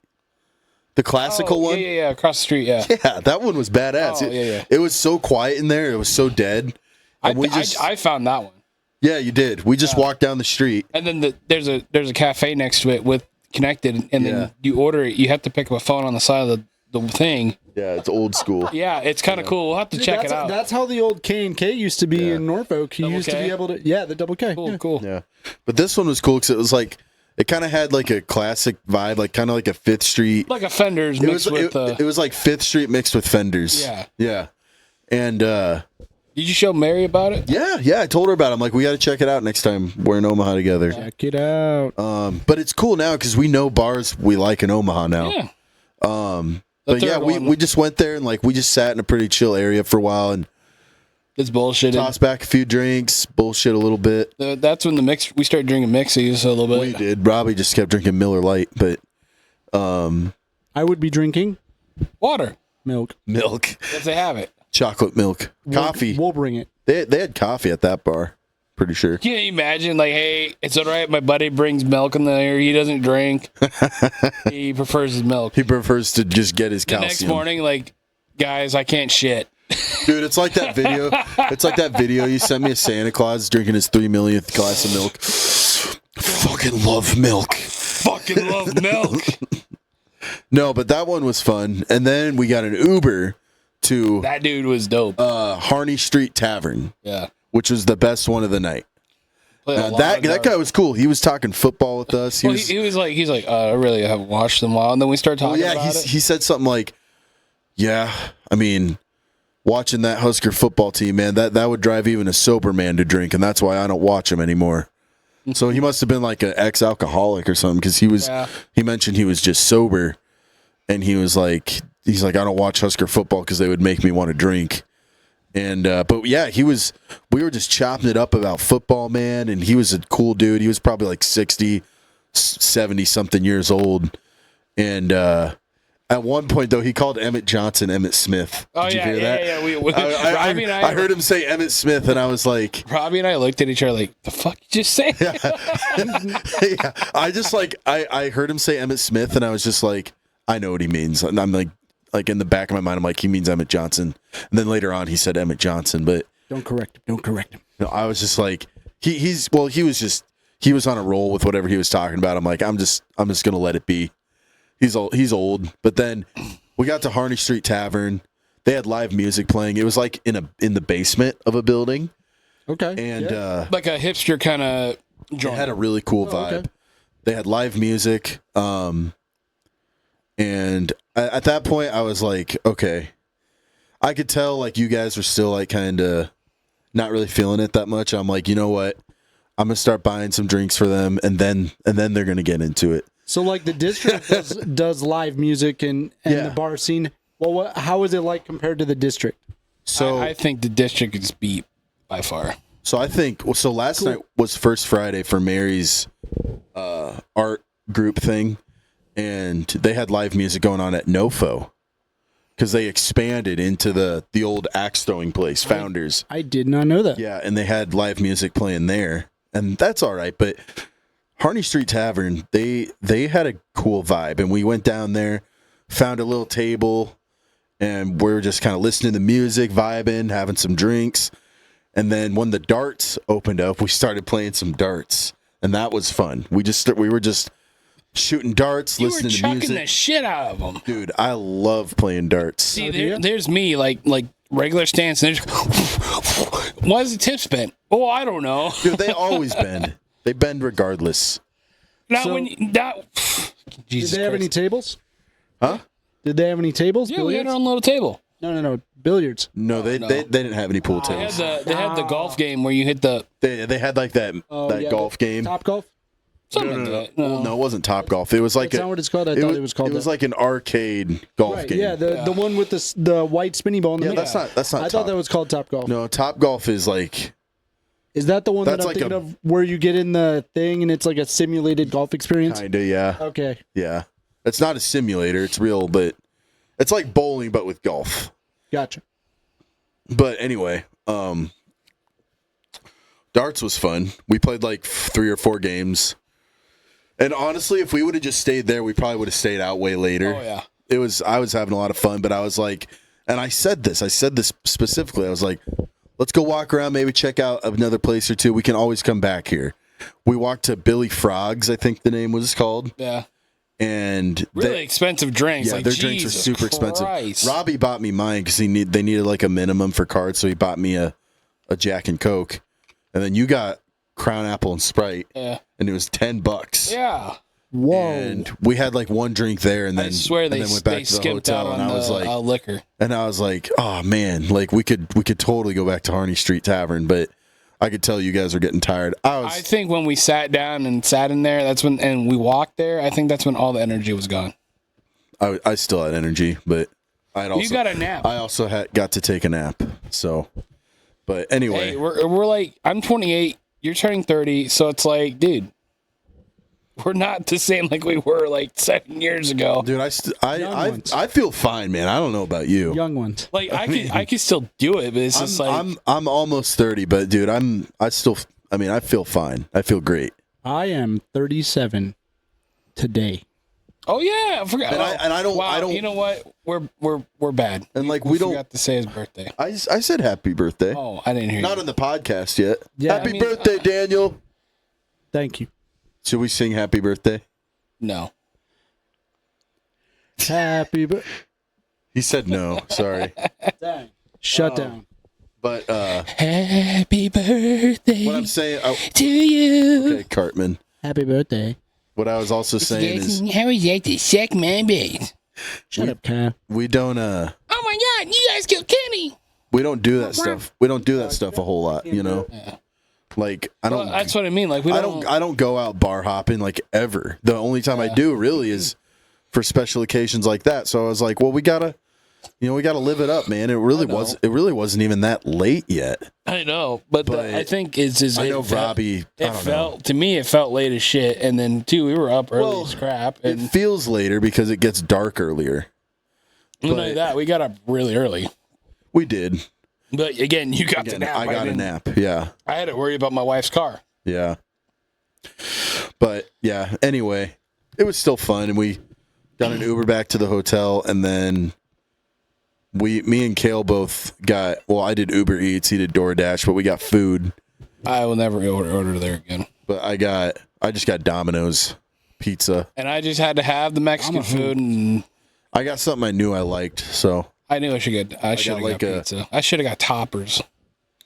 The classical one? Yeah, across the street, yeah. Yeah, that one was badass. Yeah. It was so quiet in there. It was so dead. And I found that one. Yeah, you did. We just walked down the street. And then there's a cafe next to it with connected, and then you order it. You have to pick up a phone on the side of the thing. Yeah, it's old school. Yeah, it's kind of cool. We'll have to check it out. That's how the old K&K used to be in Norfolk. He used to be able to, the double K. Cool. Yeah, but this one was cool because it was like, it kind of had like a classic vibe, like kind of like a Fifth Street. Like a Fenders mixed with... It was like Fifth Street mixed with Fenders. Yeah. Yeah. And... Did you show Mary about it? Yeah, I told her about it. I'm like, we got to check it out next time we're in Omaha together. Check it out. But it's cool now because we know bars we like in Omaha now. Yeah. But yeah, we just went there and like we just sat in a pretty chill area for a while and it's bullshit. tossed back a few drinks, bullshit a little bit. That's when we started drinking mixies a little bit. We did. Robbie just kept drinking Miller Lite, but I would be drinking water, milk if they have it. Chocolate milk, coffee. We'll bring it. They had coffee at that bar. Pretty sure. Can you imagine, like, hey, it's all right. My buddy brings milk in there. He doesn't drink. He prefers his milk. He prefers to just get his The calcium. next morning, like, guys, I can't shit. Dude, it's like that video. It's like that video you sent me of Santa Claus drinking his 3 millionth glass of milk. Fucking love milk. Fucking love milk. No, but that one was fun. And then we got an Uber to That dude was dope. Harney Street Tavern, Yeah. which was the best one of the night. That guy was cool. He was talking football with us. He's like, I really haven't watched them in a while. And then we started talking about it. He said something like, yeah, I mean, watching that Husker football team, man, that would drive even a sober man to drink, and that's why I don't watch him anymore. So he must have been like an ex-alcoholic or something, because he mentioned he was just sober, and he's like, I don't watch Husker football because they would make me want to drink. And but yeah, we were just chopping it up about football, man, and he was a cool dude. He was probably like 60, 70 something years old. And At one point, though, he called Emmett Johnson Emmett Smith. Did you hear that? Yeah. Robbie and I heard him say Emmett Smith, and I was like, Robbie and I looked at each other like, the fuck you just say? yeah. I just like, I heard him say Emmett Smith, and I was just like, I know what he means. And I'm like in the back of my mind, I'm like, he means Emmett Johnson. And then later on, he said Emmett Johnson, but Don't correct him. no, I was just like, he was on a roll with whatever he was talking about. I'm like, I'm just gonna let it be. He's old. But then we got to Harney Street Tavern. They had live music playing. It was like in the basement of a building. Okay. And Like a hipster kind of it had a really cool vibe. okay. They had live music. And at that point I was like, okay. I could tell like you guys were still like kind of not really feeling it that much. I'm like, you know what? I'm gonna start buying some drinks for them, and then they're gonna get into it. So like the district does live music and Yeah. the bar scene. Well, how is it like compared to the district? So I think the district is beat by far. So I think last night was First Friday for Mary's art group thing, and they had live music going on at Nofo because they expanded into the old axe throwing place, Founders. I did not know that. Yeah, and they had live music playing there, and that's all right. But Harney Street Tavern, they had a cool vibe, and we went down there, found a little table, and we were just kind of listening to music, vibing, having some drinks. And then when the darts opened up, we started playing some darts, and that was fun. We were just shooting darts, You were listening to chucking music. the shit out of them. Dude, I love playing darts. See, there's me, like regular stance, and there's why is the tip bent? Oh, I don't know. Dude, they always bend. They bend regardless. Not So- when Jesus Did they have Christ. any tables? Huh? Did they have any tables? Yeah, we had Billiards? our own little table. No. Billiards. No, they didn't have any pool They tables. had the golf game where you hit the They had like that golf game. Top golf? something like that. No, it wasn't Top Golf. It was like That's not what it's called. I thought it was called It was that. like an arcade golf Right, game. yeah, the one with the white spinny ball in the Yeah, middle. that's not. I thought that was called Top Golf. No, Top Golf is like Is that the one that That's I'm like thinking a- of where you get in the thing and it's like a simulated golf experience? kinda, yeah, Okay. yeah. It's not a simulator. It's real, but it's like bowling, but with golf. Gotcha. But anyway, darts was fun. We played like 3 or 4 games. And honestly, if we would have just stayed there, we probably would have stayed out way later. Oh yeah. I was having a lot of fun, but I was like, and I said this specifically. I was like, let's go walk around, maybe check out another place or two. We can always come back here. We walked to Billy Frog's, I think the name was called. Yeah. And Really expensive drinks. yeah, like, their drinks are Jesus super expensive. Christ. Robbie bought me mine because they needed like a minimum for cards, so he bought me a Jack and Coke, and then you got Crown Apple and Sprite, Yeah. and it was $10. Yeah. Whoa. And we had like one drink there, and then I swear and they, then went back they to the skimped hotel, out on and I was the like, liquor. oh man, like we could totally go back to Harney Street Tavern, but I could tell you guys are getting tired. I think when we sat down and sat in there, that's when, and we walked there, I think that's when all the energy was gone. I still had energy, but You got a nap. I also got to take a nap. So, but anyway, Hey, we're like, I'm 28, you're turning 30, so it's like, dude, we're not the same like we were like 7 years ago. dude, Young ones. I feel fine, man. I don't know about you. Young ones. Like I could still do it, but it's just like I'm almost 30, but dude, I feel fine. I feel great. I am 37 today. oh yeah, I forgot. And I don't- Wow, I don't- you know what? We're bad. And like we we don't. forgot to say his birthday. I said happy birthday. Oh, I didn't hear Not you. on the podcast yet. Yeah, happy I mean, birthday, Daniel. Thank you. Should we sing happy birthday? No. Happy birthday. He said no. Sorry. Shut down. But Happy birthday what I'm saying, to you. okay, Cartman. Happy birthday. What I was also saying is How is that to suck my base? Shut up, Kyle. we don't Oh my God! You guys killed Kenny. we don't do that stuff. We don't do that stuff a whole lot, you know. Like I Well, don't. that's what I mean. Like we don't. I don't go out bar hopping like ever. The only time I do really is for special occasions like that. So I was like, well, we gotta live it up, man. It really wasn't even that late yet. I know, but I think it's I know Robbie. I don't know. To me, it felt late as shit. And then too, we were up early Well, as crap. It And feels later because it gets dark earlier. Not only that, we got up really early. We did. But again, you got the nap. I got a nap. Yeah. I had to worry about my wife's car. Yeah. But yeah, anyway, it was still fun, and we got an Uber back to the hotel, and then me and Kale both got, well, I did Uber Eats, he did DoorDash, but we got food. I will never order there again. But I just got Domino's pizza. And I just had to have the Mexican food, and I got something I knew I liked, so I knew I should have got pizza. I should have got Toppers.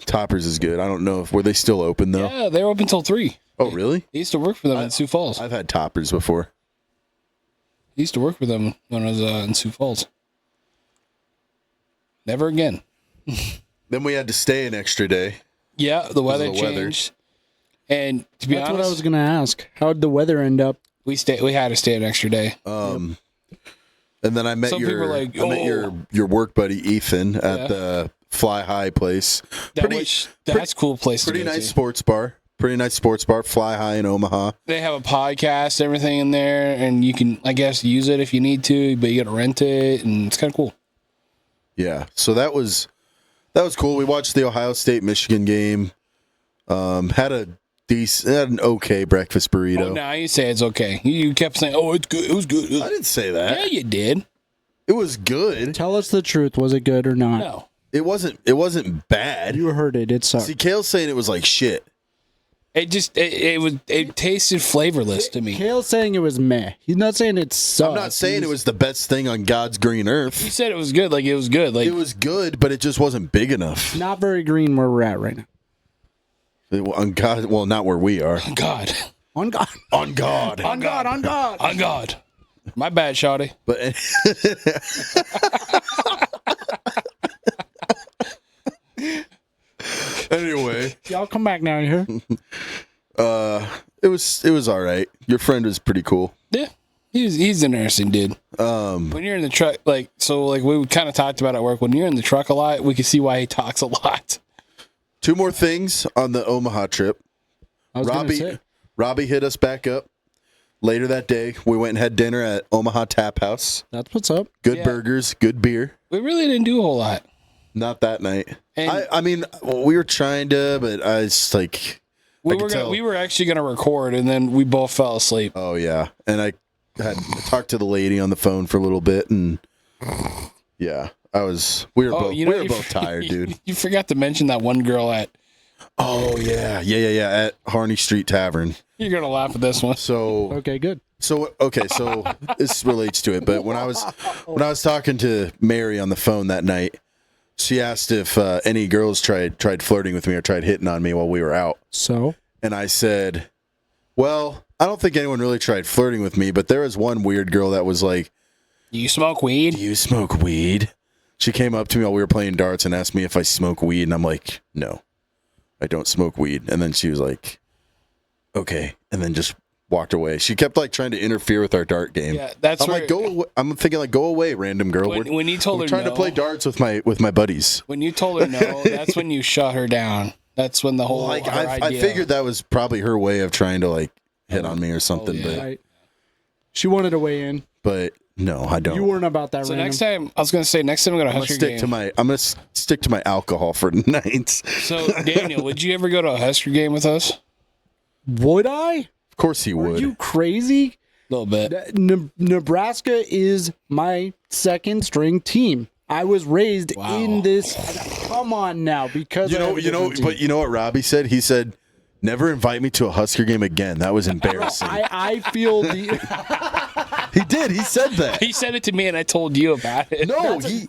Toppers is good. I don't know were they still open though? Yeah, they were open till 3. Oh, really? I used to work for them in Sioux Falls. I've had Toppers before. I used to work for them when I was in Sioux Falls. Never again. Then we had to stay an extra day. Yeah, the weather changed. And to be honest, that's what I was going to ask. How'd the weather end up? We had to stay an extra day. And then I met Some people are like, I met your work buddy Ethan at the Fly High place. That's a cool place. Pretty nice sports bar. Pretty nice sports bar. Fly High in Omaha. They have a podcast, everything in there, and you can, I guess, use it if you need to, but you got to rent it, and it's kind of cool. Yeah, so that was cool. We watched the Ohio State Michigan game. Had an okay breakfast burrito. Oh, no, you say it's okay. You kept saying, "Oh, it's good. It was good." I didn't say that. Yeah, you did. It was good. Tell us the truth. Was it good or not? No, it wasn't bad. You heard it. It sucked. See, Kale's saying it was like shit. It tasted flavorless to me. Kale's saying it was meh. He's not saying it sucked. I'm not saying it was the best thing on God's green earth. He said it was good. Like, it was good. Like, it was good, but it just wasn't big enough. Not very green where we're at right now. On God, well, not where we are. On God. On God. On God. On God. On God. On God. My bad, Shawty. But anyway, y'all come back now here. It was all right. Your friend was pretty cool. Yeah, he's an interesting dude. When you're in the truck, we kind of talked about at work. When you're in the truck a lot, we can see why he talks a lot. 2 more things on the Omaha trip. Robbie hit us back up later that day. We went and had dinner at Omaha Tap House. That's what's up. Good burgers, good beer. We really didn't do a whole lot. Not that night. I mean, we were trying to, but I was like, we were actually going to record, and then we both fell asleep. Oh yeah, and I had talked to the lady on the phone for a little bit, and yeah, we were both tired, dude. You forgot to mention that one girl at. Oh yeah, at Harney Street Tavern. You're gonna laugh at this one. So okay, good. So this relates to it, but when I was talking to Mary on the phone that night, she asked if any girls tried flirting with me or tried hitting on me while we were out. So? And I said, well, I don't think anyone really tried flirting with me, but there was one weird girl that was like, "Do you smoke weed? Do you smoke weed?" She came up to me while we were playing darts and asked me if I smoke weed, and I'm like, "No, I don't smoke weed." And then she was like, "Okay," and then just walked away. She kept trying to interfere with our dart game. Yeah, that's like, go away. I'm thinking go away, random girl. When you told her trying to play darts with my buddies. When you told her no, that's when you shut her down. That's when the whole I figured that was probably her way of trying to hit on me or something. Yeah. But she wanted to weigh in. But no, I don't. You weren't about that. So random. next time, I was going to say next time I'm going to Husker game. I'm going to stick to my alcohol for nights. So Daniel, would you ever go to a Husker game with us? Would I? Of course he would. Are you crazy? A little bit. Nebraska is my second string team. I was raised in this. Come on now, because but you know what Robbie said? He said, "Never invite me to a Husker game again." That was embarrassing. I feel the. He did. He said that. He said it to me, and I told you about it. No, he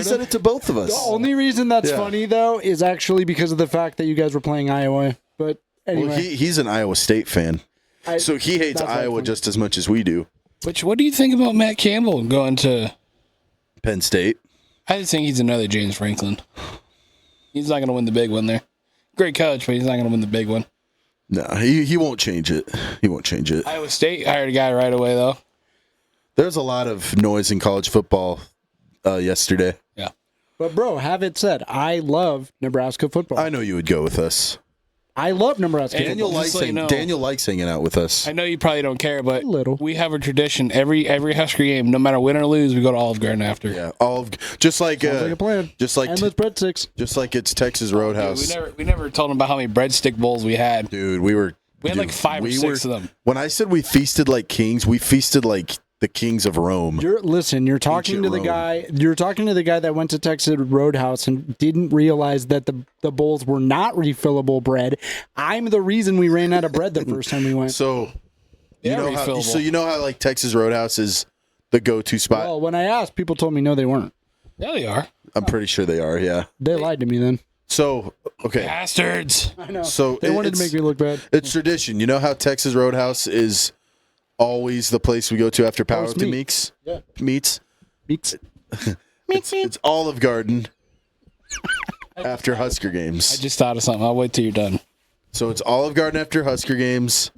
said it to both of us. The only reason that's funny though is actually because of the fact that you guys were playing Iowa. But anyway, well, he's an Iowa State fan, so he hates Iowa just as much as we do. Which, what do you think about Matt Campbell going to Penn State? I just think he's another James Franklin. He's not going to win the big one there. Great coach, but he's not going to win the big one. No, he won't change it. He won't change it. Iowa State hired a guy right away, though. There's a lot of noise in college football yesterday. Yeah. But, bro, have it said, I love Nebraska football. I know you would go with us. I love Nebraska. Daniel football. likes Just so you know. Daniel likes hanging out with us. I know you probably don't care, but A little. we have a tradition. Every Husker game, no matter win or lose, we go to Olive Garden after. Yeah, just like Sounds like a plan. just like Endless breadsticks. just like it's Texas Dude, Roadhouse. we never told them about how many breadstick bowls we had. Dude, we had like 5 or 6 of them. When I said we feasted like kings, we feasted like the kings of Rome. You're talking to the Rome. guy. You're talking to the guy that went to Texas Roadhouse and didn't realize that the bowls were not refillable bread. I'm the reason we ran out of bread the first time we went. So Yeah, you know how like Texas Roadhouse is the go-to spot. Well, when I asked, people told me no, they weren't. Yeah, they are. I'm pretty sure they are. Yeah. They lied to me then. So okay. Bastards. I know. So They wanted to make me look bad. It's tradition. You know how Texas Roadhouse is always the place we go to after powerlifting meets. Yeah. Meets. Meats. It's Olive Garden after Husker games. I just thought of something. I'll wait till you're done. So it's Olive Garden after Husker games,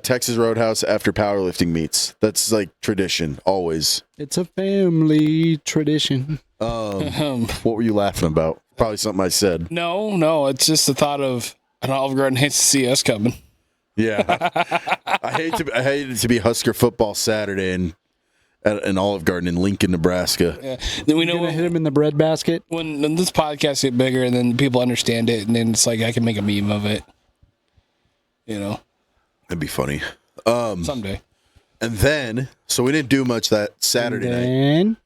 Texas Roadhouse after powerlifting meets. That's like tradition, always. It's a family tradition. What were you laughing about? Probably something I said. No, it's just the thought of an Olive Garden hates to see us coming. Yeah, I hate it to be Husker football Saturday and at an Olive Garden in Lincoln, Nebraska. Yeah. Then we know Gonna hit him in the bread basket. when this podcast get bigger and then people understand it, and then it's like I can make a meme of it. You know, That'd be funny. someday. And then, so we didn't do much that Saturday night. And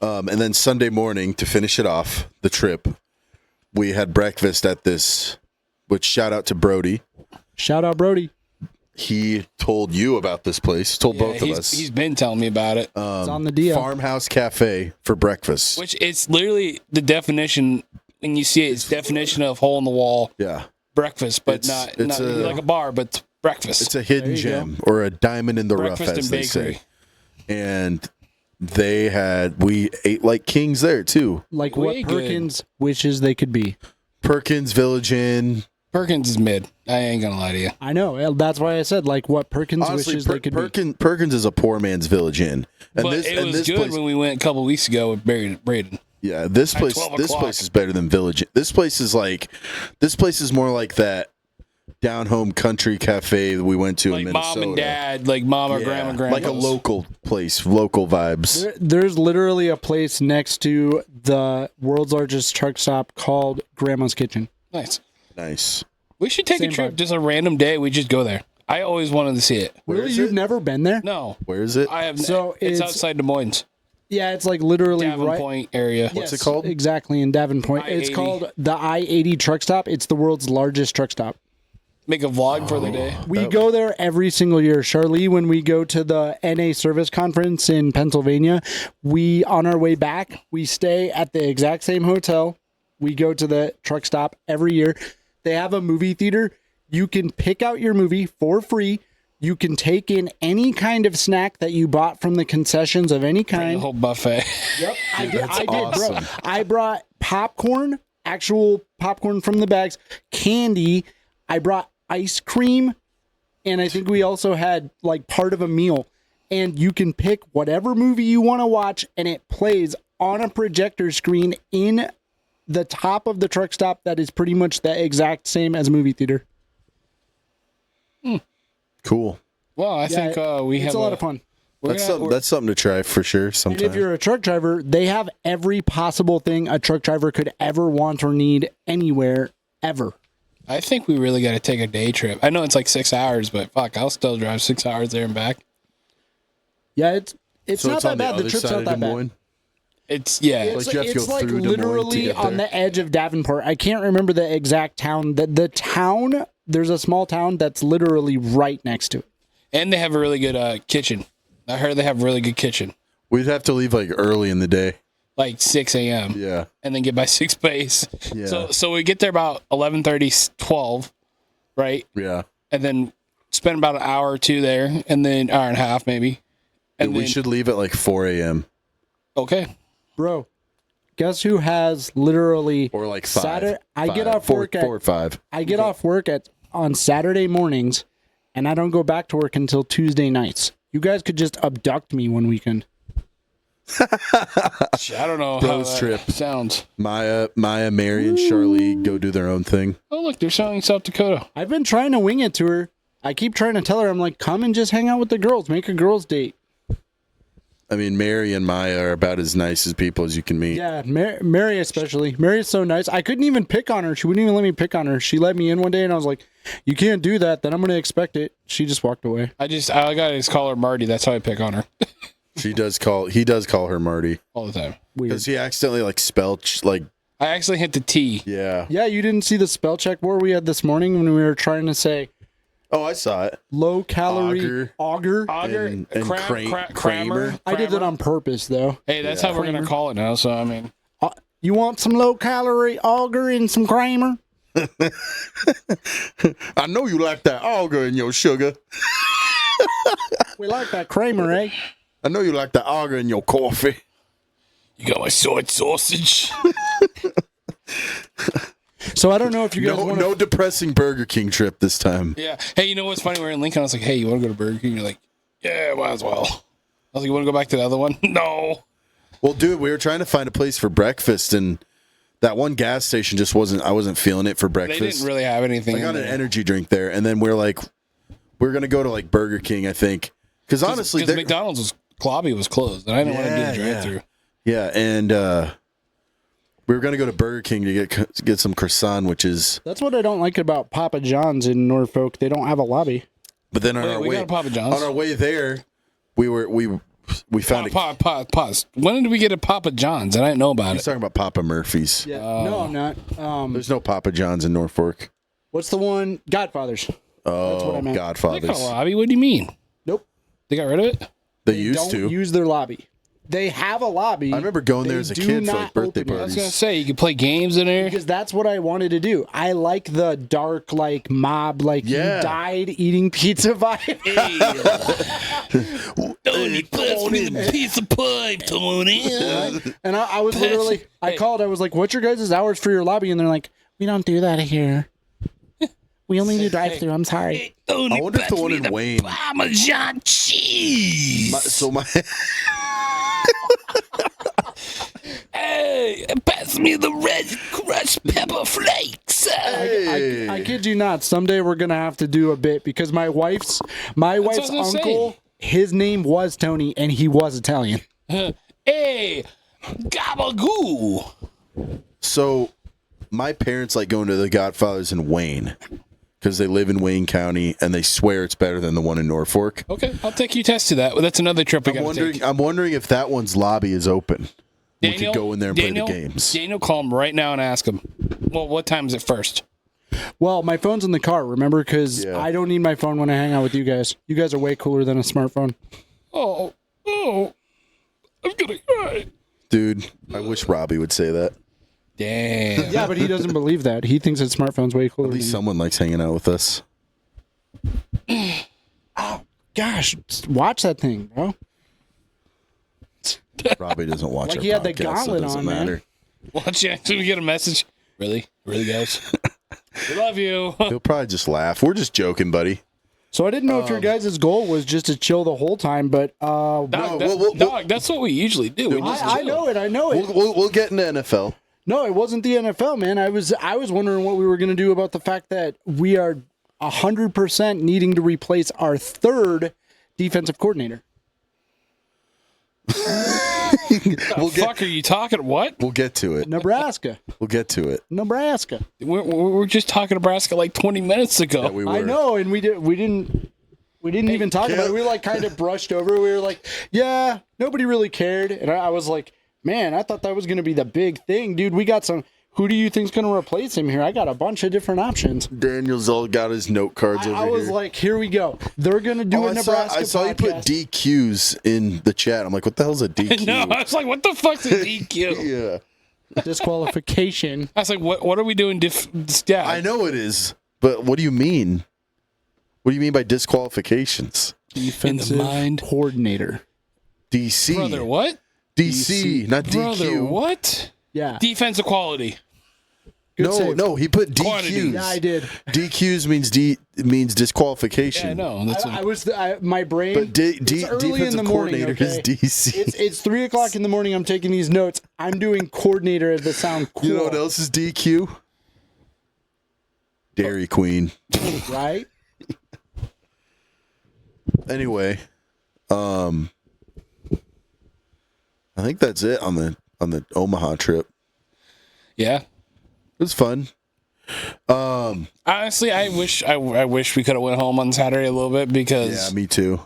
And then Sunday morning, to finish it off, the trip, we had breakfast at this, which shout out to Brody. shout out Brody. He told you about this place, told both of us. He's been telling me about it. It's on the deal. Farmhouse Cafe for breakfast. Which it's literally the definition, when you see it, it's definition of hole in the wall Yeah. breakfast, but It's not like a bar, but it's breakfast. It's a hidden There you gem or a diamond in the breakfast rough, as and they bakery. say. And we ate like kings there too. Like Way what good. Perkins wishes they could be. Perkins Village Inn. Perkins is mid. I ain't gonna lie to you. I know. That's why I said like what Perkins Honestly, wishes they could be. Perkins is a poor man's Village Inn. And But it was good place, when we went a couple weeks ago with Braden. yeah, this place 12 this o'clock. place is better than Village Inn. This place is more like that down home country cafe that we went to Like in Minnesota. mom and dad, like mom or Yeah, grandma. like a local place, local vibes. There's literally a place next to the world's largest truck stop called Grandma's Kitchen. Nice. Nice. We should take Same a trip, vibe. just a random day. We just go there. I always wanted to see it. Really, is you've it? never been there? No, Where is it? I have. So it's it's- outside Des Moines, Yeah, it's like literally Davin right. Point area. What's it Yes, called? Exactly, in Davenport. It's I-80. called the I-80 truck stop. It's the world's largest truck stop. Make a vlog for the day. We go there every single year. Charlie, when we go to the NA service conference in Pennsylvania, on our way back, we stay at the exact same hotel. We go to the truck stop every year. They have a movie theater. You can pick out your movie for free. You can take in any kind of snack that you bought from the concessions of any The kind. whole buffet. Yep, I did, bro. awesome. I brought popcorn, actual popcorn from the bags, candy. I brought ice cream, and I think we also had like part of a meal. And you can pick whatever movie you want to watch, and it plays on a projector screen in the top of the truck stop that is pretty much the exact same as a movie theater. Cool. Well, I think we have It's a lot of fun. We're That's something to try for sure And sometime. if you're a truck driver, they have every possible thing a truck driver could ever want or need anywhere, ever. I think we really got to take a day trip. I know it's like 6 hours, but fuck, I'll still drive 6 hours there and back. Yeah, it's so not it's that on the bad. The other trip's side not of that Des bad. Moines. It's yeah. It's Like you have to it's go like through Des Moines to literally get on there. the edge of Davenport. I can't remember the exact town. The town, there's a small town that's literally right next to it. And they have a really good kitchen. I heard they have a really good kitchen. We'd have to leave like early in the day. Like 6 a.m. Yeah. and then get by 6 base. Yeah. So we get there about 11:30, 12, right? Yeah. And then spend about an hour or two there, and then hour and a half maybe. And we then, should leave at like 4 a.m. Okay. Bro, guess who has literally or like 5. Saturday? I get 5. off 4 work at 4 or 5. I get off work on Saturday mornings, and I don't go back to work until Tuesday nights. You guys could just abduct me one weekend. I don't know Bros how that trip. sounds. Maya, Mary, and Charlie go do their own thing. Oh, look, they're selling South Dakota. I've been trying to wing it to her. I keep trying to tell her, I'm like, come and just hang out with the girls. Make a girls' date. I mean, Mary and Maya are about as nice as people as you can meet. Yeah, Mary especially. Mary's so nice. I couldn't even pick on her. She wouldn't even let me pick on her. She let me in one day, and I was like, you can't do that. Then I'm going to expect it. She just walked away. I gotta just call her Marty. That's how I pick on her. He does call her Marty. All the time. Because he accidentally like spelled like. I actually hit the T. Yeah. Yeah, you didn't see the spell check war we had this morning when we were trying to say Oh, I saw it. low calorie auger. And Kramer. I did that on purpose, though. Hey, that's how we're gonna call it now. So I mean, You want some low calorie auger and some Kramer? I know you like that auger in your sugar. We like that Kramer, eh? I know you like that auger in your coffee. you got my soy sausage. So I don't know if you guys want No depressing Burger King trip this time. Yeah. Hey, you know what's funny? We're in Lincoln. I was like, hey, you want to go to Burger King? You're like, yeah, might as well. I was like, you want to go back to the other one? No. Well, dude, we were trying to find a place for breakfast, and that one gas station just wasn't. I wasn't feeling it for breakfast. They didn't really have anything. I got an energy drink there, and then we're gonna go to like Burger King, I think, because honestly, because McDonald's lobby was closed, and I didn't want to do the drive-through. Yeah, and we were gonna go to Burger King to get some croissant, which is. That's what I don't like about Papa John's in Norfolk. They don't have a lobby. But then Wait, we got a Papa John's? on our way there, we found Pause. When did we get a Papa John's? I didn't know about He's it. talking about Papa Murphy's. Yeah. No, I'm not. There's no Papa John's in Norfolk. What's the one? Godfather's. That's what I Oh, meant. They Godfather's. got a lobby. What do you mean? Nope. They got rid of it? They used Don't to. use their lobby. They have a lobby. I remember going there as a They kid do for like not birthday open it. I was parties. gonna say you could play games in there. Because that's what I wanted to do. I like the dark, like mob, like Yeah. you died eating pizza vibe. Tony, pass me the piece of pie, Tony. And I was literally, I called. I was like, "What's your guys' hours for your lobby?" And they're like, "We don't do that here. We only do drive-through. I'm sorry." Tony, I wonder if the pass one me in the Wayne. Parmesan cheese. My Hey, pass me the red crushed pepper flakes. I kid you not. Someday we're gonna have to do a bit because my wife's what I was gonna uncle. His name was Tony, and he was Italian. Hey, gabagoo. So, my parents like going to the Godfathers in Wayne because they live in Wayne County and they swear it's better than the one in Norfolk. Okay, I'll take you test to that. Well, that's another trip we got to take. I'm wondering if that one's lobby is open. We could go in there and play the games. Daniel, call him right now and ask him. Well, what time is it first? Well, my phone's in the car, remember? Because Yeah. I don't need my phone when I hang out with you guys. You guys are way cooler than a smartphone. Oh, I'm gonna cry. Dude, I wish Robbie would say that. Damn. Yeah, but he doesn't believe that. He thinks that smartphone's way cooler. At least than someone likes hanging out with us. Gosh, watch that thing, bro. Robbie doesn't watch Like our he had the podcast, so it gauntlet doesn't on, man. matter. Watch you. Should we get a message? Really, guys? We love you. He'll probably just laugh. We're just joking, buddy. So I didn't know if your guys' goal was just to chill the whole time, but Dog, that's what we usually do. We just I chill. know it. I know it. We'll get into NFL. No, it wasn't the NFL, man. I was wondering what we were going to do about the fact that we are 100% needing to replace our third defensive coordinator. Fuck, are you talking? What? We'll get to it. Nebraska. We'll get to it. Nebraska. We're just talking Nebraska like 20 minutes ago. Yeah, we were. I know, and we didn't even talk about it. We like kind of brushed over. We were like, yeah, nobody really cared. And I was like, man, I thought that was going to be the big thing, dude. We got some. Who do you think's going to replace him here? I got a bunch of different options. Daniel's all got his note cards over I here. was like, here we go. They're going to do a Nebraska I saw you put podcast. DQs in the chat. I'm like, what the hell's a DQ? No, I was like, what the fuck's a DQ? Yeah. Disqualification. I was like, what are we doing? Yeah. I know it is, but what do you mean? What do you mean by disqualifications? Defensive mind. coordinator. DC. Brother, what? DC, not Brother, DQ. what? Yeah. Defensive quality. save. No, he put DQs. Quantity. Yeah, I did. DQs means disqualification. Yeah, no, that's My brain. But it's early in the morning. coordinator is Okay? DC. It's 3:00 in the morning. I'm taking these notes. I'm doing coordinator as the sound cool. You know what else is DQ? Dairy Queen. Right? Anyway, I think that's it on the Omaha trip. yeah. It was fun. Honestly, I wish we could have went home on Saturday a little bit because Yeah, me too.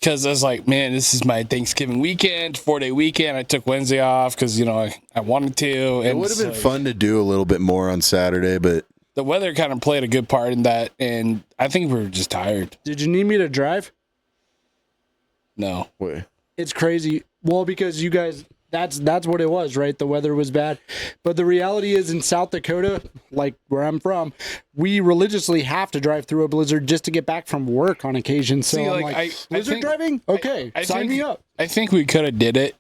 I was like, man, this is my Thanksgiving weekend, 4-day weekend. I took Wednesday off because I wanted to. And It would have been fun to do a little bit more on Saturday, but the weather kind of played a good part in that, and I think we were just tired. Did you need me to drive? No. wait. It's crazy. Well, because you guys, that's what it was, right? The weather was bad. But the reality is in South Dakota, like where I'm from, we religiously have to drive through a blizzard just to get back from work on occasion. So See, I'm like, like, I blizzard think- driving? Okay, I sign think- me up. I think we could have did it,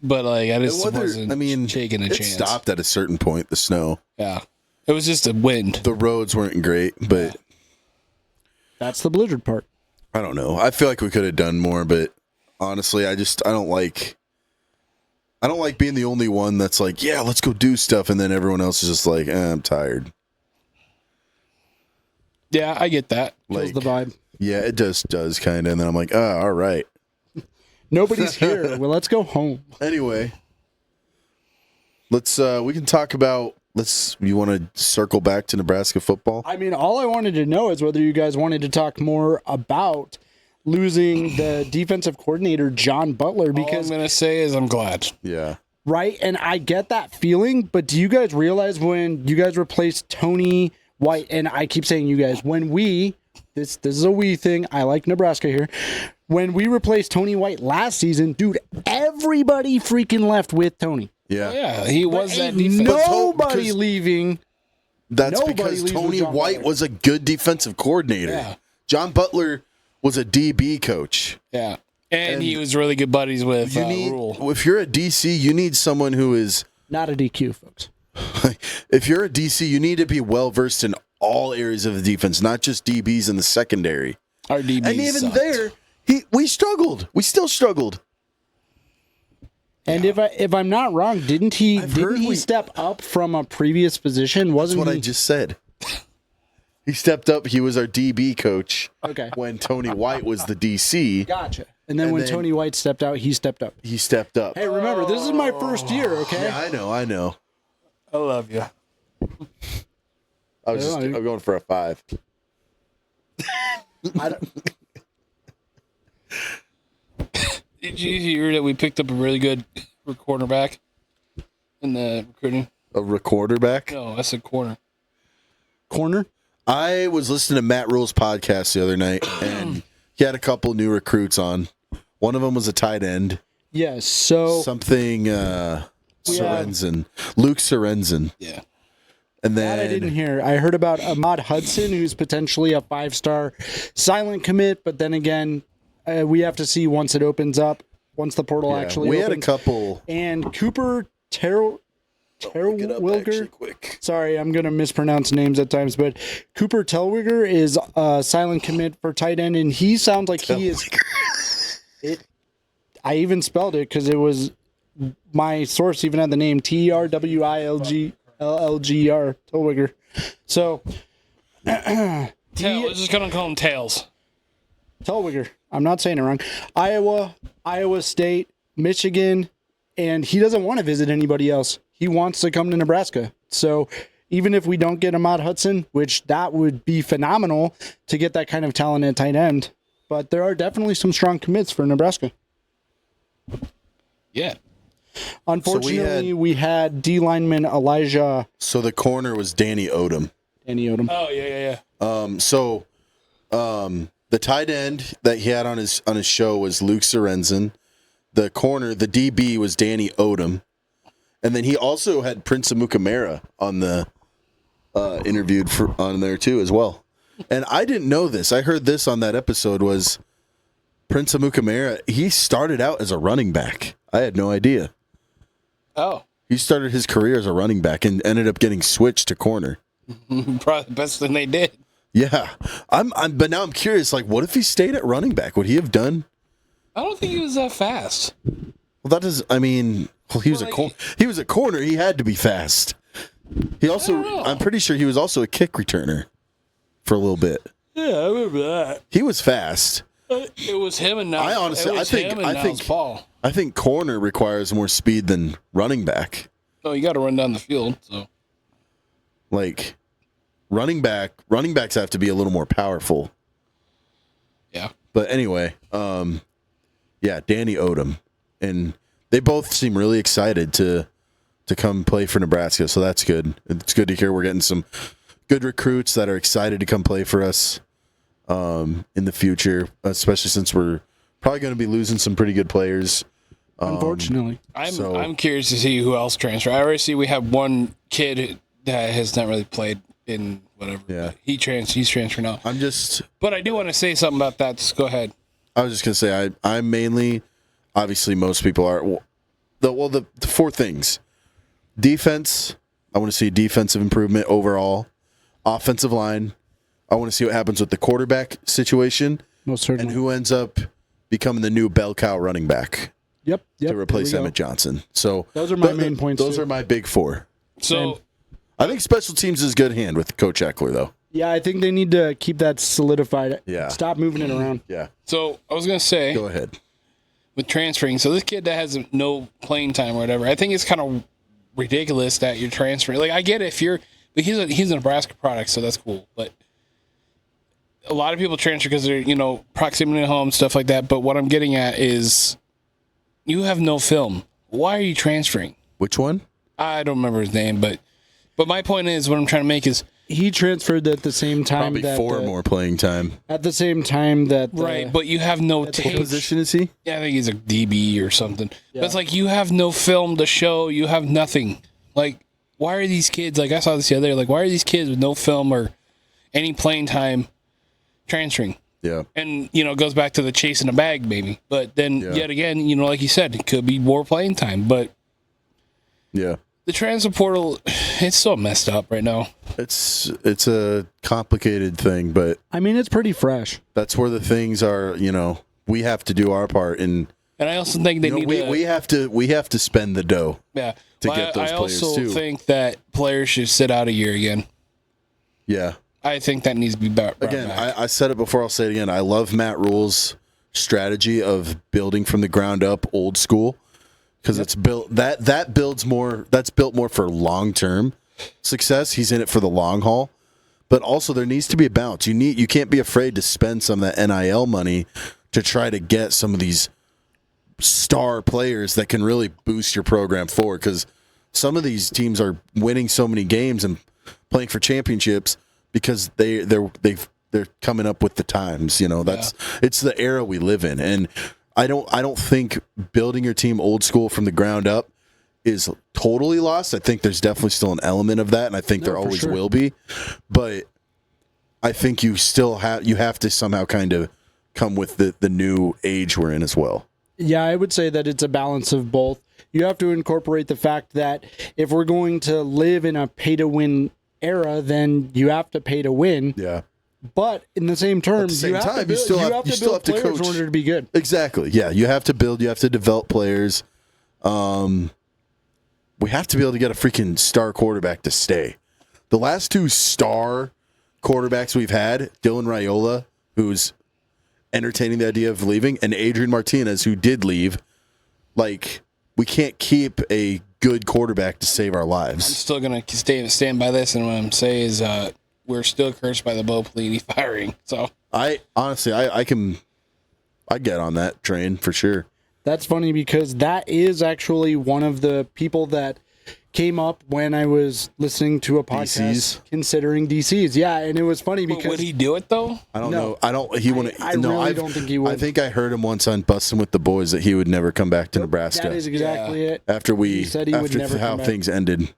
but I The just weather, wasn't taking a it chance. stopped at a certain point, the snow. Yeah. It was just a wind. The roads weren't great, but That's the blizzard part. I don't know. I feel like we could have done more, but honestly, I don't like being the only one that's like, yeah, let's go do stuff, and then everyone else is just like, I'm tired. Yeah, I get that. Kills the vibe. Yeah, it does kind of, and then I'm like, all right. Nobody's here. Well, let's go home. Anyway, we can talk about, you want to circle back to Nebraska football? I mean, all I wanted to know is whether you guys wanted to talk more about losing the defensive coordinator, John Butler, All I'm because going to say is I'm glad. Yeah. right? And I get that feeling, but do you guys realize when you guys replaced Tony White, and I keep saying you guys, when this is a we thing, I like Nebraska here. When we replaced Tony White last season, dude, everybody freaking left with Tony. Yeah. Oh, yeah, he was that Ain't defense. nobody because- leaving. That's Nobody because leaves with Tony John White Butler. was a good defensive coordinator. Yeah. John Butler was a DB coach. Yeah. And he was really good buddies with Rule. If you're a DC, you need someone who is, Not a DQ, folks. if you're a DC, you need to be well versed in all areas of the defense, not just DBs in the secondary. Our DBs And even sucked. there, we struggled. We still struggled. And if I'm not wrong, didn't he step up from a previous position? That's Wasn't what he? I just said. He stepped up. He was our DB coach. Okay. When Tony White was the DC, Gotcha. And then And when then- Tony White stepped out, he stepped up. he stepped up. Hey, remember, this is my first year, okay? Yeah, I know. I love you. I'm going for a 5. I don't- Did you hear that we picked up a really good cornerback in the recruiting? A recorder back. No, I said corner. corner? I was listening to Matt Rule's podcast the other night, and he had a couple new recruits on. One of them was a tight end. Yes. So Something Sorensen. Luke Sorensen. Yeah. And that I didn't then hear. I heard about Ahmad Hudson, who's potentially a 5-star silent commit, but then again, we have to see once it opens up, once the portal actually we opens. had a couple. And Cooper Look it up actually Terwilliger. quick. Sorry, I'm going to mispronounce names at times, but Cooper Telwiger is a silent commit for tight end, and he sounds like he is. I even spelled it because it was my source even had the name Terwilgr, Telwiger. So Let's just gonna call him Tails. Telwiger. I'm not saying it wrong. Iowa State, Michigan, and he doesn't want to visit anybody else. He wants to come to Nebraska. So even if we don't get Ahmad Hudson, which that would be phenomenal to get that kind of talent at tight end, but there are definitely some strong commits for Nebraska. Yeah. Unfortunately, we had D lineman Elijah So the corner was Danny Odom. Odom. Oh yeah. The tight end that he had on his show was Luke Sorensen. The corner, the DB, was Danny Odom. And then he also had Prince Amukamara on the interviewed on there too as well. And I didn't know this. I heard this on that episode was Prince Amukamara. He started out as a running back. I had no idea. Oh. He started his career as a running back and ended up getting switched to corner. Probably the best thing they did. Yeah, but now I'm curious. Like, what if he stayed at running back? Would he have done? I don't think he was that fast. Well, that does. I mean, he was he was a corner. He had to be fast. He also, I'm pretty sure he was also a kick returner for a little bit. Yeah, I remember that. He was fast. It was him and now. I honestly, Paul. I think corner requires more speed than running back. Oh, you got to run down the field. So, like, running backs have to be a little more powerful. Yeah. But anyway, yeah, Danny Odom, and they both seem really excited to come play for Nebraska. So that's good. It's good to hear we're getting some good recruits that are excited to come play for us in the future, especially since we're probably going to be losing some pretty good players. Unfortunately. I'm curious to see who else transfer. I already see we have one kid that has not really played in whatever. Yeah. He's transferring now. But I do want to say something about that. Just go ahead. I was just going to say, I'm mainly, obviously most people are, the four things. Defense, I want to see defensive improvement overall. Offensive line, I want to see what happens with the quarterback situation. Most certainly. And who ends up becoming the new bell cow running back. Yep. To replace Emmett Johnson. So those are my main points. Those are my big four. So I think special teams is good hand with Coach Eckler, though. Yeah, I think they need to keep that solidified. Yeah. Stop moving it around. Yeah. So I was going to say. Go ahead. With transferring, so this kid that has no playing time or whatever, I think it's kind of ridiculous that you're transferring. Like, I get it but he's a Nebraska product, so that's cool. But a lot of people transfer because they're, proximity to home, stuff like that. But what I'm getting at is you have no film. Why are you transferring? Which one? I don't remember his name, but my point is, what I'm trying to make is he transferred at the same time. Probably four more playing time. At the same time that right, but you have no tape. What position is he? Yeah, I think he's a DB or something. Yeah. But it's like you have no film to show. You have nothing. Like, why are these kids? Like, I saw this the other day. Like, why are these kids with no film or any playing time transferring? Yeah. And, it goes back to the chasing the bag, maybe. But then, yet again, like you said, it could be more playing time. But yeah, the transfer portal, it's so messed up right now. It's a complicated thing, but I mean, it's pretty fresh. That's where the things are. We have to do our part, and I also think they need we have to spend the dough. Yeah. To get those players too. I also think that players should sit out a year again. Yeah. I think that needs to be brought again. Back. I said it before. I'll say it again. I love Matt Rule's strategy of building from the ground up, old school, because it's built that builds more. That's built more for long term success. He's in it for the long haul, but also there needs to be a balance. You can't be afraid to spend some of that NIL money to try to get some of these star players that can really boost your program forward, because some of these teams are winning so many games and playing for championships because they're coming up with the times. It's the era we live in, and I don't think building your team old school from the ground up is totally lost. I think there's definitely still an element of that, and I think there always will be. But I think you have to somehow kind of come with the new age we're in as well. Yeah, I would say that it's a balance of both. You have to incorporate the fact that if we're going to live in a pay-to-win era, then you have to pay to win. Yeah. But in the same terms, you have to build players in order to be good. Exactly. Yeah, you have to build. You have to develop players. We have to be able to get a freaking star quarterback to stay. The last two star quarterbacks we've had, Dylan Raiola, who's entertaining the idea of leaving, and Adrian Martinez, who did leave. Like, we can't keep a good quarterback to save our lives. I'm still going to stand by this, and what I'm saying is we're still cursed by the Bo Pelini firing. So I get on that train for sure. That's funny because that is actually one of the people that came up when I was listening to a podcast considering DCs. Yeah, and it was funny because would he do it though? I don't know. I don't. He wouldn't. I really don't think he would. I think I heard him once on Bustin' with the Boys that he would never come back to Nebraska. That is exactly it. After he said he would never how come back. things ended.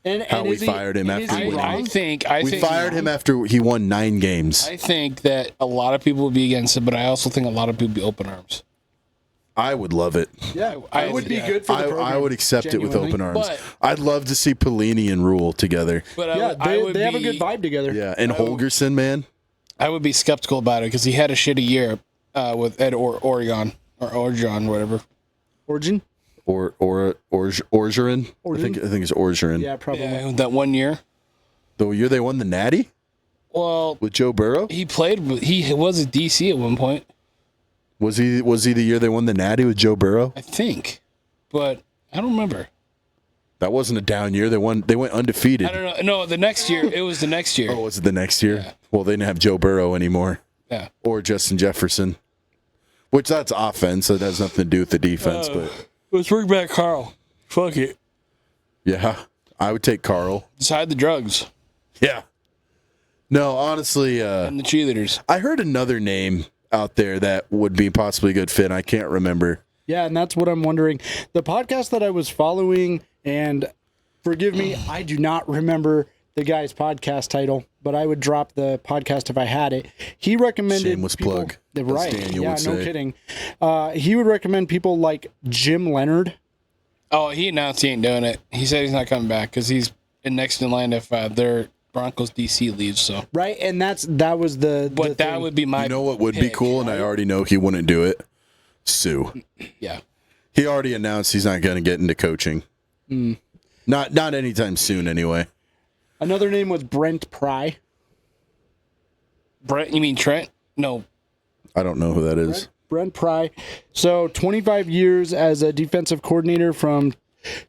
And we fired him after he won. I think we fired him after he won 9 games. I think that a lot of people would be against it, but I also think a lot of people would be open arms. I would love it. Yeah, I it would be yeah. good for the program. I would accept it with genuinely. open arms. But- I'd love to see Pelini and Rule together. But Yeah, they have a good vibe together. Yeah, and Holgerson, man. I would be skeptical about it because he had a shitty year with Ed Oregon or Orgeron, whatever. Origin? Orgeron. I think it's Orgeron. Yeah, probably. Yeah, that 1 year. The year they won the Natty Well, with Joe Burrow. he was at DC at one point, Was he the year they won the Natty with Joe Burrow? I think, but I don't remember. That wasn't a down year. They went undefeated. I don't know. No, the next year. It was the next year. Oh, was it the next year? Yeah. Well, they didn't have Joe Burrow anymore. Yeah. Or Justin Jefferson. Which that's offense, so it has nothing to do with the defense, but Let's bring back Carl. Fuck it. yeah. I would take Carl. Just hide the drugs Yeah. No, honestly, and the cheerleaders. I heard another name out there that would be possibly a good fit. I can't remember. Yeah, and that's what I'm wondering. The podcast that I was following, and forgive me, I do not remember the guy's podcast title, but I would drop the podcast if I had it. He recommended Shameless plug, as Right. Daniel Yeah, would no say. kidding. He would recommend people like Jim Leonard. Oh, he announced he ain't doing it. He said he's not coming back because he's next in line if their Broncos DC leaves. So, Right, and that was the but that thing. would be my. You know what would be pick. cool, and I already know he wouldn't do it? Sue. Yeah. He already announced he's not going to get into coaching. Not anytime soon, anyway. Another name was Brent Pry. Brent, you mean Trent? No. I don't know who that is. Brent Pry. So 25 years as a defensive coordinator from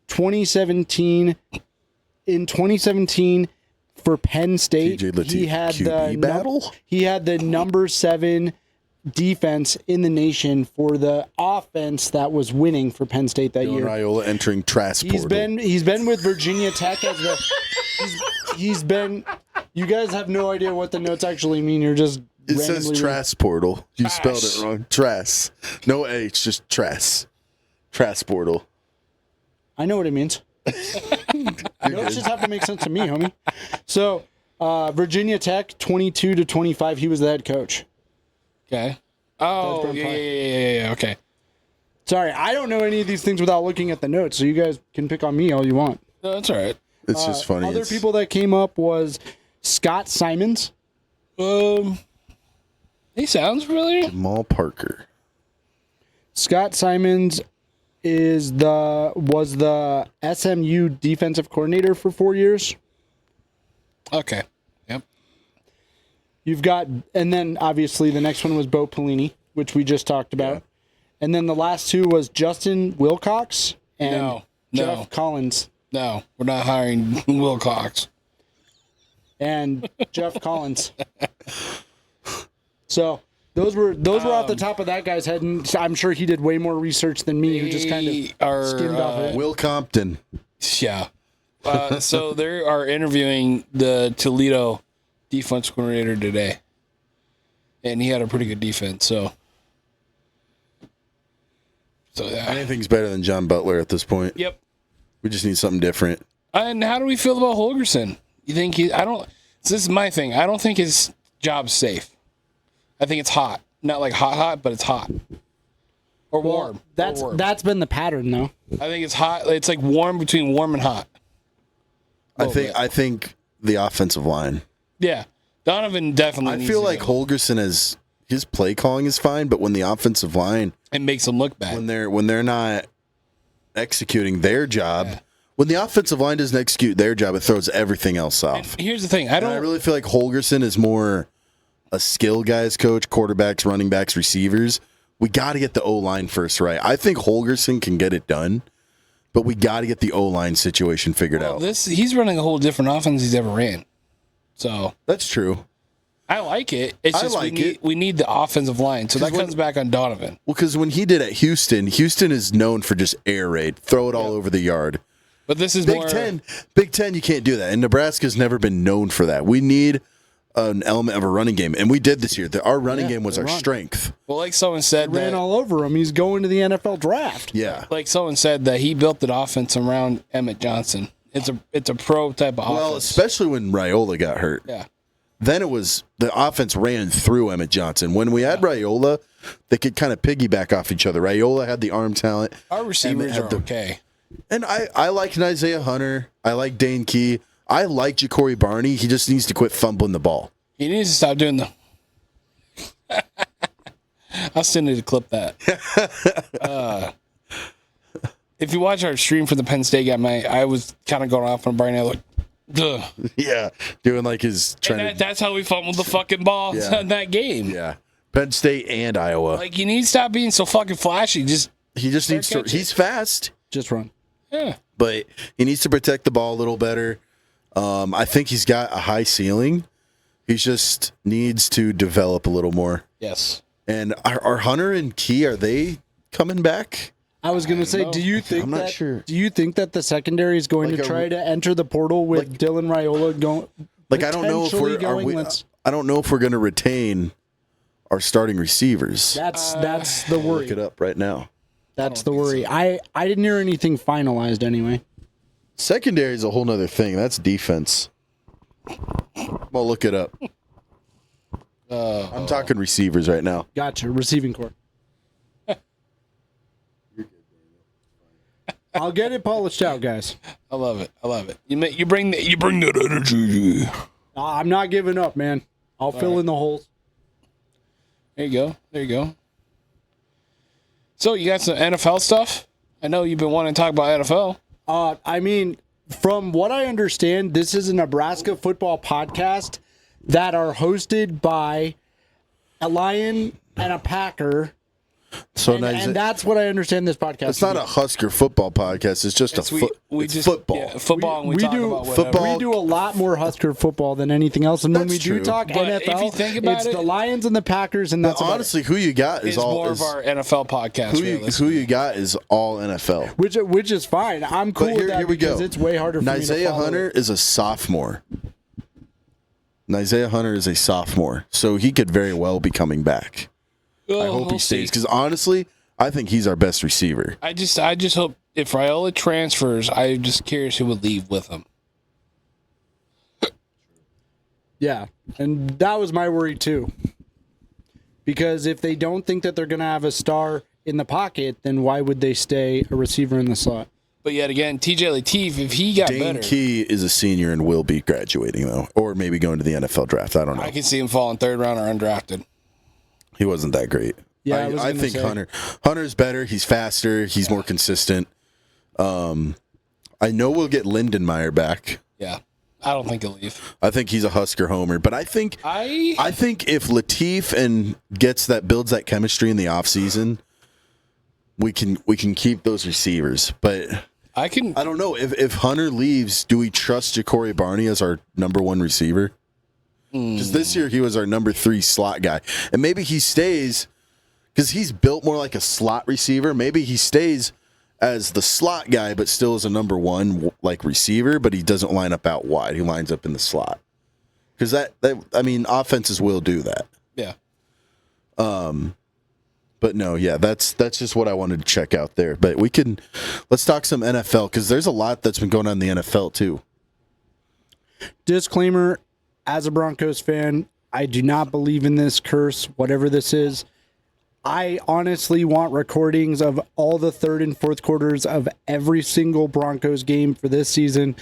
2017. In 2017 for Penn State, TJ Latif he had QB battle? He had the number 7 defense in the nation for the offense that was winning for Penn State that year. Raiola entering Trask He's portal. been with Virginia Tech as the he's been. You guys have no idea what the notes actually mean. You're just It says randomly Trask portal. You spelled it wrong. Trask. No H, just Trask. Trask portal. I know what it means. Notes just have to make sense to me, homie. So, Virginia Tech, 22 to 25. He was the head coach. Okay. Oh, Brent Pry. yeah. Okay. Sorry, I don't know any of these things without looking at the notes, so you guys can pick on me all you want. No, that's all right. It's just funny. Other people that came up was Scott Simons. He sounds familiar. Jamal Parker. Scott Simons was the SMU defensive coordinator for 4 years. Okay. Yep. You've got, and then obviously the next one was Bo Pelini, which we just talked about. Yeah. And then the last two was Justin Wilcox and No. Jeff Collins. No, we're not hiring Will Cox. And Jeff Collins. So those were off the top of that guy's head, and I'm sure he did way more research than me, who just kind of skimmed off it. Will Compton. Yeah. So they are interviewing the Toledo defense coordinator today, and he had a pretty good defense. So yeah. Anything's better than John Butler at this point. Yep. We just need something different. And how do we feel about Holgerson? You think this is my thing. I don't think his job's safe. I think it's hot. Not like hot, but it's hot. Or warm. That's been the pattern, though. I think it's hot. It's like warm between warm and hot. I think the offensive line. Yeah. Donovan definitely I needs feel to like go. Holgerson his play calling is fine, but when the offensive line It makes him look bad. when they're not executing their job, when the offensive line doesn't execute their job, it throws everything else off. Here's the thing. And I really feel like Holgerson is more a skill guys coach, quarterbacks, running backs, receivers. We got to get the O-line first right. I think Holgerson can get it done, but we got to get the O-line situation figured out. He's running a whole different offense he's ever ran. So That's true. I like it. It's I just like we need the offensive line. So that comes back on Donovan. Well, because when he did at Houston is known for just air raid, throw it all over the yard. But this is Big Ten, you can't do that. And Nebraska's never been known for that. We need an element of a running game, and we did this year. Our running game was our strength. Well, like someone said, Ran all over him. He's going to the NFL draft. Yeah. like someone said that he built the offense around Emmett Johnson. It's a pro type of Well, offense. especially when Raiola got hurt. Yeah. then it was the offense ran through Emmett Johnson. When we had Raiola, they could kind of piggyback off each other. Raiola had the arm talent. Our receivers are okay. And I like Isaiah Hunter. I like Dane Key. I like Ja'Cory Barney. He just needs to quit fumbling the ball. He needs to stop doing the. I'll send you to clip that. If you watch our stream for the Penn State game, I was kind of going off on Barney. I was like, duh. Yeah, doing like his trying. That's how we fumbled the fucking ball in that game. Yeah, Penn State and Iowa. Like, you need to stop being so fucking flashy. He just needs to. He's fast. Just run. Yeah. But he needs to protect the ball a little better. I think he's got a high ceiling. He just needs to develop a little more. Yes. And are Hunter and Key, are they coming back? I was going to say, do you think I'm not sure. Do you think that the secondary is going to try to enter the portal with Dylan Raiola going? Like, I don't know if I don't know if we're going to retain our starting receivers. That's the worry. Look it up right now. That's the worry. So. I didn't hear anything finalized anyway. Secondary is a whole nother thing. That's defense. Well, look it up. I'm talking receivers right now. Gotcha. Receiving core. I'll get it polished out, guys. I love it. I love it. You bring that energy. I'm not giving up, man. I'll fill in the holes. There you go. So you got some NFL stuff? I know you've been wanting to talk about NFL. I mean, from what I understand, this is a Nebraska football podcast that are hosted by a Lion and a Packer. So and that's what I understand this podcast. It's not a Husker football podcast. It's just football. Yeah, football. We talk about football. We do a lot more Husker football than anything else. And when we do talk but NFL, if you think about it's the Lions and the Packers, and that's honestly who you got is all more of our NFL podcast. Who you got is all NFL, which is fine. I'm cool with that here we because go. It's way harder for me to Isaiah Hunter is a sophomore. Isaiah Hunter is a sophomore, so he could very well be coming back. I hope he stays because honestly, I think he's our best receiver. I just hope if Raiola transfers, I'm just curious who would leave with him. Yeah, and that was my worry too. Because if they don't think that they're going to have a star in the pocket, then why would they stay a receiver in the slot? But yet again, TJ Lateef, if he got Dane better. Key is a senior and will be graduating though, or maybe going to the NFL draft. I don't know. I can see him falling third round or undrafted. He wasn't that great. Yeah, I think Hunter's better. He's faster. He's more consistent. I know we'll get Lindenmeyer back. Yeah, I don't think he'll leave. I think he's a Husker homer, but I think if Lateef builds that chemistry in the offseason, we can keep those receivers. But I don't know if Hunter leaves. Do we trust Ja'Cory Barney as our number one receiver? Because this year he was our number 3 slot guy. And maybe he stays because he's built more like a slot receiver. Maybe he stays as the slot guy, but still as a number 1 like receiver, but he doesn't line up out wide. He lines up in the slot. Because offenses will do that. Yeah. But no, yeah, that's just what I wanted to check out there. But let's talk some NFL because there's a lot that's been going on in the NFL too. Disclaimer. As a Broncos fan, I do not believe in this curse, whatever this is. I honestly want recordings of all the third and fourth quarters of every single Broncos game for this season.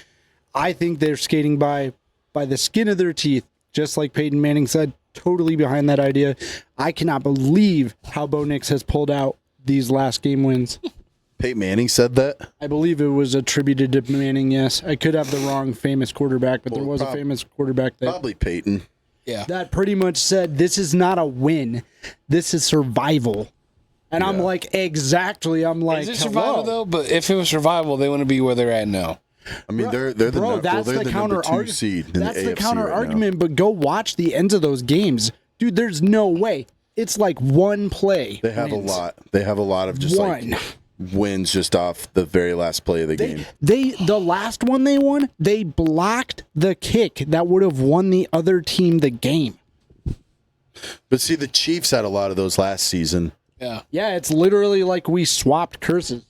I think they're skating by the skin of their teeth, just like Peyton Manning said, totally behind that idea. I cannot believe how Bo Nix has pulled out these last game wins. Peyton Manning said that? I believe it was attributed to Manning, yes. I could have the wrong famous quarterback, but there was a famous quarterback that... Probably Peyton. Yeah. That pretty much said, this is not a win. This is survival. And I'm like, exactly. I'm like, is it survival, though? But if it was survival, they wouldn't be where they're at now. I mean, they're the number 2 seed in the AFC. That's the counter argument, but go watch the ends of those games. Dude, there's no way. It's like one play. They have a lot. They have a lot of just wins just off the very last play of the game. The last one they won, they blocked the kick that would have won the other team the game. But see, the Chiefs had a lot of those last season. Yeah. Yeah, it's literally like we swapped curses.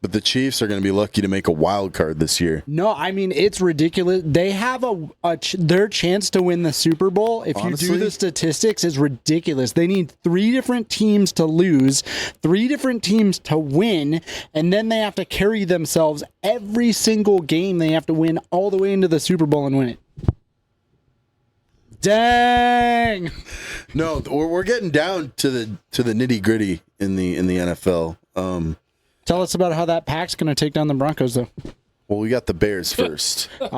But the Chiefs are going to be lucky to make a wild card this year. No, I mean, it's ridiculous. They have their chance to win the Super Bowl, if Honestly? you do the statistics, is ridiculous. They need 3 different teams to lose, 3 different teams to win, and then they have to carry themselves every single game. They have to win all the way into the Super Bowl and win it. Dang! No, we're getting down to the nitty gritty in the NFL. Tell us about how that pack's going to take down the Broncos, though. Well, we got the Bears first. The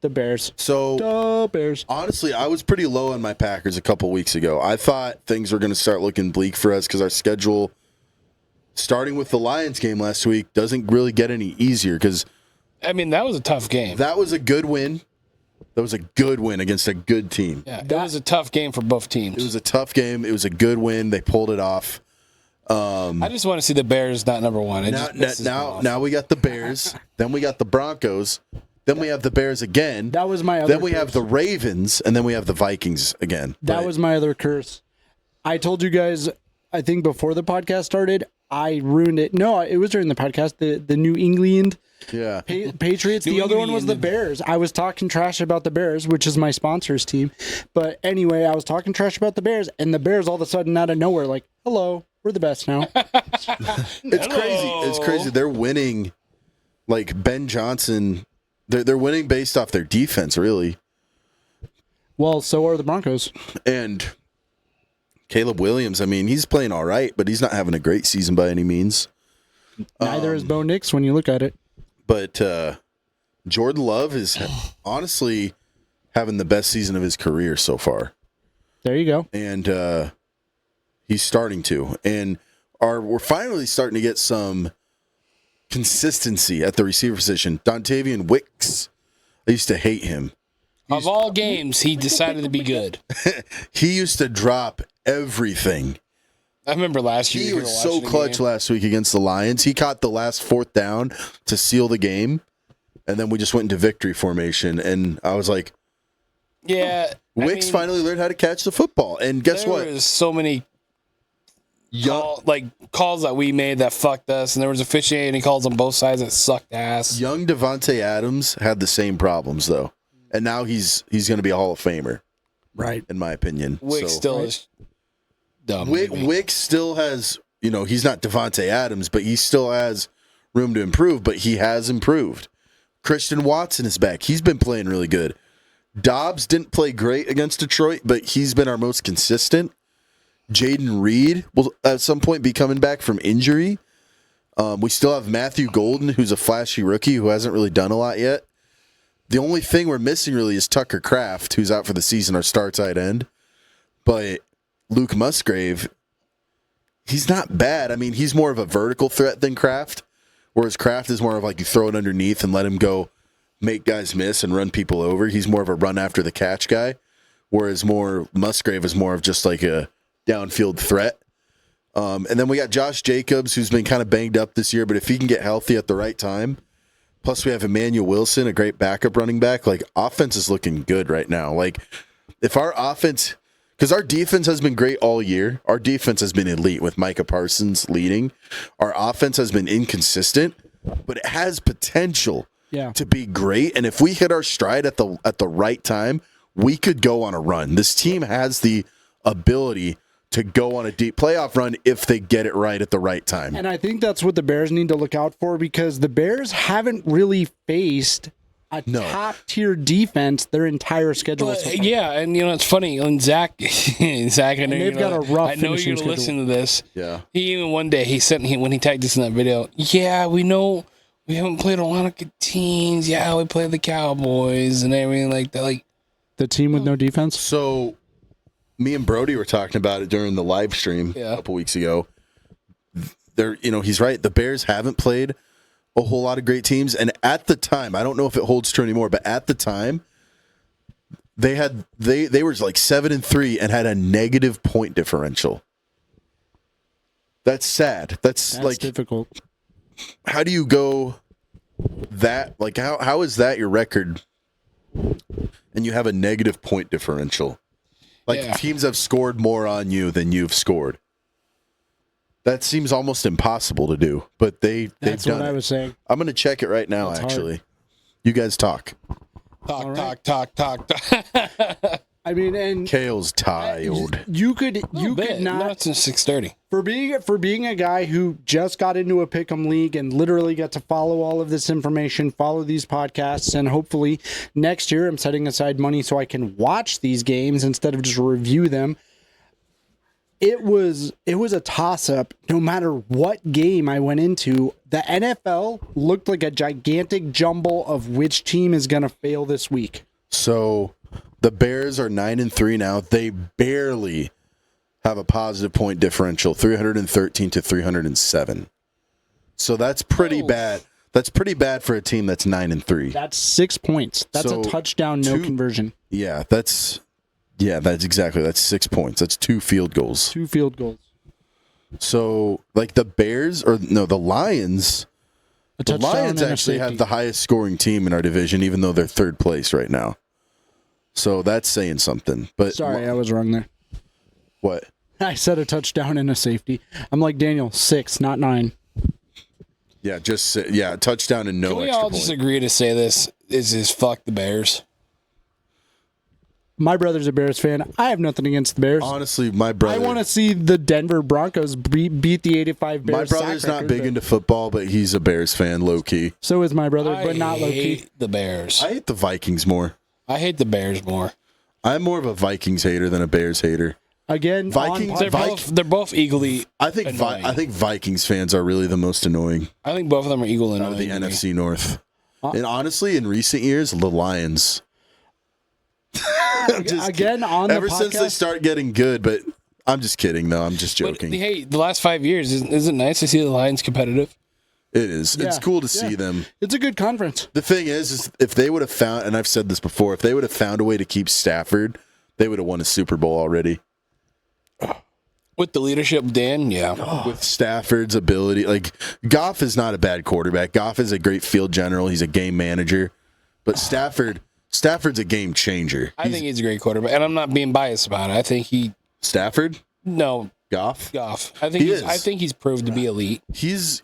Bears. So The Bears. honestly, I was pretty low on my Packers a couple weeks ago. I thought things were going to start looking bleak for us because our schedule, starting with the Lions game last week, doesn't really get any easier. Because I mean, that was a tough game. that was a good win. That was a good win against a good team. Yeah, that was a tough game for both teams. It was a tough game. It was a good win. They pulled it off. I just want to see the Bears not number one. Now we got the Bears. Then we got the Broncos. Then we have the Bears again. That was my other Then we have the Ravens, and then we have the Vikings again. That was my other curse. I told you guys, I think before the podcast started, I ruined it. No, it was during the podcast. The New England Patriots. The other one was the Bears. I was talking trash about the Bears, which is my sponsors team. But anyway, I was talking trash about the Bears, and the Bears all of a sudden out of nowhere, like, hello, we're the best now. It's crazy. It's crazy. They're winning. Like Ben Johnson, they're winning based off their defense, really. Well, so are the Broncos. And Caleb Williams, I mean, he's playing all right, but he's not having a great season by any means. Neither is Bo Nix when you look at it. But Jordan Love is honestly having the best season of his career so far. There you go. And he's starting to. And we're finally starting to get some consistency at the receiver position. Dontavian Wicks, I used to hate him. Of all games, he decided to be good. He used to drop everything. I remember last year. He was so clutch last week against the Lions. He caught the last 4th down to seal the game. And then we just went into victory formation. And I was like, yeah. Wicks finally learned how to catch the football. And guess what? There was so many calls that we made that fucked us. And there was officiating calls on both sides that sucked ass. Young Devontae Adams had the same problems, though. And now he's going to be a Hall of Famer. Right. In my opinion. Wicks still is dumb. Wicks still has, he's not Devontae Adams, but he still has room to improve, but he has improved. Christian Watson is back. He's been playing really good. Dobbs didn't play great against Detroit, but he's been our most consistent. Jaden Reed will at some point be coming back from injury. We still have Matthew Golden, who's a flashy rookie who hasn't really done a lot yet. The only thing we're missing really is Tucker Kraft, who's out for the season, our star tight end. But Luke Musgrave, he's not bad. I mean, he's more of a vertical threat than Kraft, whereas Kraft is more of like you throw it underneath and let him go make guys miss and run people over. He's more of a run after the catch guy, whereas Musgrave is more of just like a downfield threat. And then we got Josh Jacobs, who's been kind of banged up this year, but if he can get healthy at the right time, plus we have Emmanuel Wilson, a great backup running back, like offense is looking good right now. Like if our offense, because our defense has been great all year, our defense has been elite with Micah Parsons leading. Our offense has been inconsistent, but it has potential to be great. And if we hit our stride at the right time, we could go on a run. This team has the ability to go on a deep playoff run if they get it right at the right time. And I think that's what the Bears need to look out for, because the Bears haven't really faced a top-tier defense their entire schedule. So yeah, and it's funny. And Zach, I know they've got a rough I know finishing you're going to listen to this. Yeah. He even one day, when he tagged us in that video, we know we haven't played a lot of good teams. Yeah, we played the Cowboys and everything like that. Like the team with no defense? So me and Brody were talking about it during the live stream a couple weeks ago. He's right. The Bears haven't played a whole lot of great teams, and at the time, I don't know if it holds true anymore, but at the time, they were like 7-3 and had a negative point differential. That's sad. That's like difficult. How do you go that? Like how is that your record? And you have a negative point differential. Like teams have scored more on you than you've scored. That seems almost impossible to do, but they've That's done what I it. was saying. I'm going to check it right now, That's actually. hard. You guys talk. Talk. I mean, and Kale's tired. you could not Not since 6:30. for being a guy who just got into a pick'em league and literally got to follow all of this information, follow these podcasts, and hopefully next year I'm setting aside money so I can watch these games instead of just review them. It was a toss-up no matter what game I went into. The NFL looked like a gigantic jumble of which team is going to fail this week. So the Bears are 9-3 now. They barely have a positive point differential, 313 to 307. So that's pretty bad. That's pretty bad for a team that's 9-3. That's 6 points. That's So a touchdown, no conversion. Yeah, that's exactly. That's 6 points. That's 2 field goals. 2 field goals. So, like the Lions. A The touchdown Lions and a actually have safety. the highest scoring team in our division, even though they're third place right now. So that's saying something. But Sorry, I was wrong there. what? I said a touchdown and a safety. I'm like Daniel, 6, not 9. Yeah, touchdown and no Can we extra all point. just agree to say this is fuck the Bears? My brother's a Bears fan. I have nothing against the Bears. Honestly, my brother. I want to see the Denver Broncos beat the 85 Bears. My brother's sack not record, big but into football, but he's a Bears fan, low key. So is my brother, but not low I key. hate the Bears. I hate the Vikings more. I hate the Bears more. I'm more of a Vikings hater than a Bears hater. Again, Vikings- They're both equally. I think Annoying. I think Vikings fans are really the most annoying I think both of them are equal in out of the annoying to me. NFC North. And honestly, in recent years, the Lions. I'm just Again, on the Ever since they podcast- start getting good, but I'm just kidding, though. I'm just But, joking. hey, the last 5 years isn't it nice to see the Lions competitive? It is. It's Yeah, cool to yeah. see them. It's a good conference. The thing is if they would have found, and I've said this before, if they would have found a way to keep Stafford, they would have won a Super Bowl already. With the leadership, Dan, yeah. With Stafford's ability, like Goff is not a bad quarterback. Goff is a great field general. He's a game manager, but Stafford's a game changer. I think he's a great quarterback, and I'm not being biased about it. I think Stafford, Goff. I think He is. I think he's proved to be elite. He's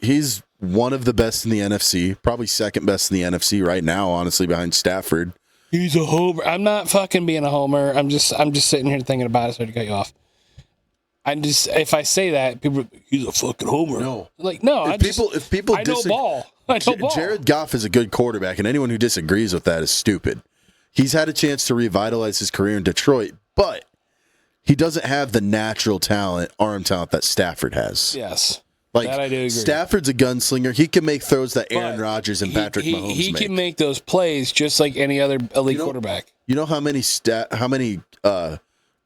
one of the best in the NFC, probably second best in the NFC right now, honestly, behind Stafford. He's a homer. I'm not fucking being a homer. I'm just sitting here thinking about it. Sorry to cut you off. If I say that, people, he's a fucking homer. No. Like, no. If people I know ball. I know ball. Jared Goff is a good quarterback, and anyone who disagrees with that is stupid. He's had a chance to revitalize his career in Detroit, but he doesn't have the natural talent, arm talent that Stafford has. Yes. Like that I do agree. Stafford's a gunslinger. He can make throws that Aaron But Rodgers and Patrick Mahomes he make. can make those plays just like any other elite quarterback. You know how many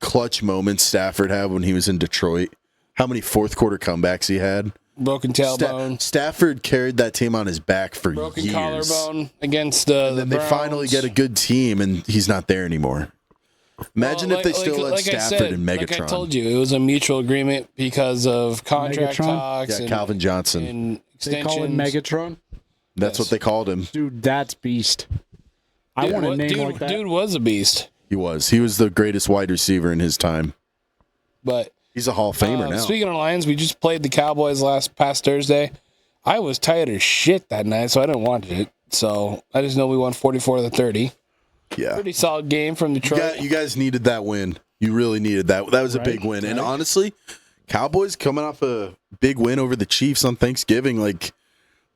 clutch moments Stafford had when he was in Detroit? How many fourth quarter comebacks he had? Broken tailbone, Stafford carried that team on his back for broken years. collarbone against the Then they finally Browns. get a good team, and he's not there anymore. Imagine if they still let Stafford and Megatron. Like I told you, it was a mutual agreement because of contract Megatron? talks Yeah, and, Calvin Johnson. and They call him extensions. Megatron. That's what they called him. Dude, that's beast. I Dude, want a what- name dude, like that. Dude was a beast, He was. He was the greatest wide receiver in his time. but He's a Hall of Famer now. speaking of Lions, we just played the Cowboys past Thursday. I was tired as shit that night, so I didn't watch it. So I just know we won 44-30. Yeah. Pretty solid game from Detroit. You guys needed that win. You really needed that. That was a big win. And honestly, Cowboys coming off a big win over the Chiefs on Thanksgiving, like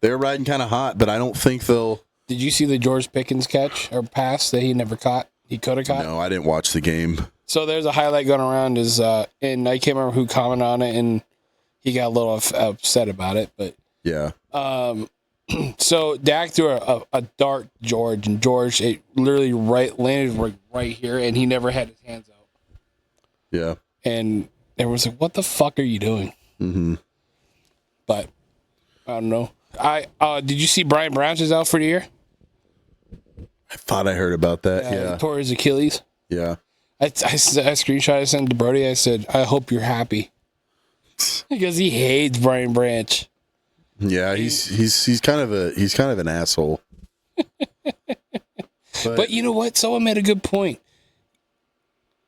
they're riding kind of hot, but I don't think they'll. Did you see the George Pickens catch or pass that he never caught? He could have caught. No, I didn't watch the game. So there's a highlight going around, and I can't remember who commented on it, and he got a little upset about it. But Yeah. so Dak threw a dart George, and George it literally landed right here, and he never had his hands out. Yeah. And everyone's like, "What the fuck are you doing?" Mm-hmm. But I don't know. Did you see Brian Branch is out for the year? I thought I heard about that. He Yeah. tore his Achilles. Yeah. I screenshot. I sent to Brody. I said, "I hope you're happy," because he hates Brian Branch. Yeah, he's kind of an asshole. But you know what? Someone made a good point.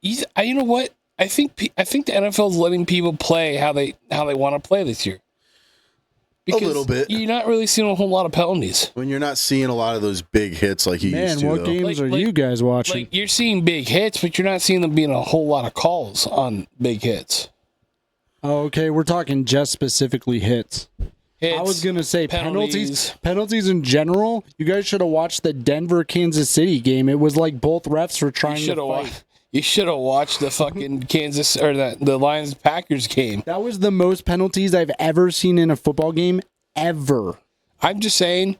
You know what? I think the NFL is letting people play how they want to play this year. Because a little bit. You're not really seeing a whole lot of penalties. When you're not seeing a lot of those big hits like you used to. Man, what though. games are you guys watching? Like you're seeing big hits, but you're not seeing them being a whole lot of calls on big hits. Oh, okay, we're talking just specifically hits. Hits, I was gonna say penalties in general. You guys should have watched the Denver Kansas City game. It was like both refs were trying to fight. You should have watched the fucking Kansas or the Lions Packers game. That was the most penalties I've ever seen in a football game ever. I'm just saying,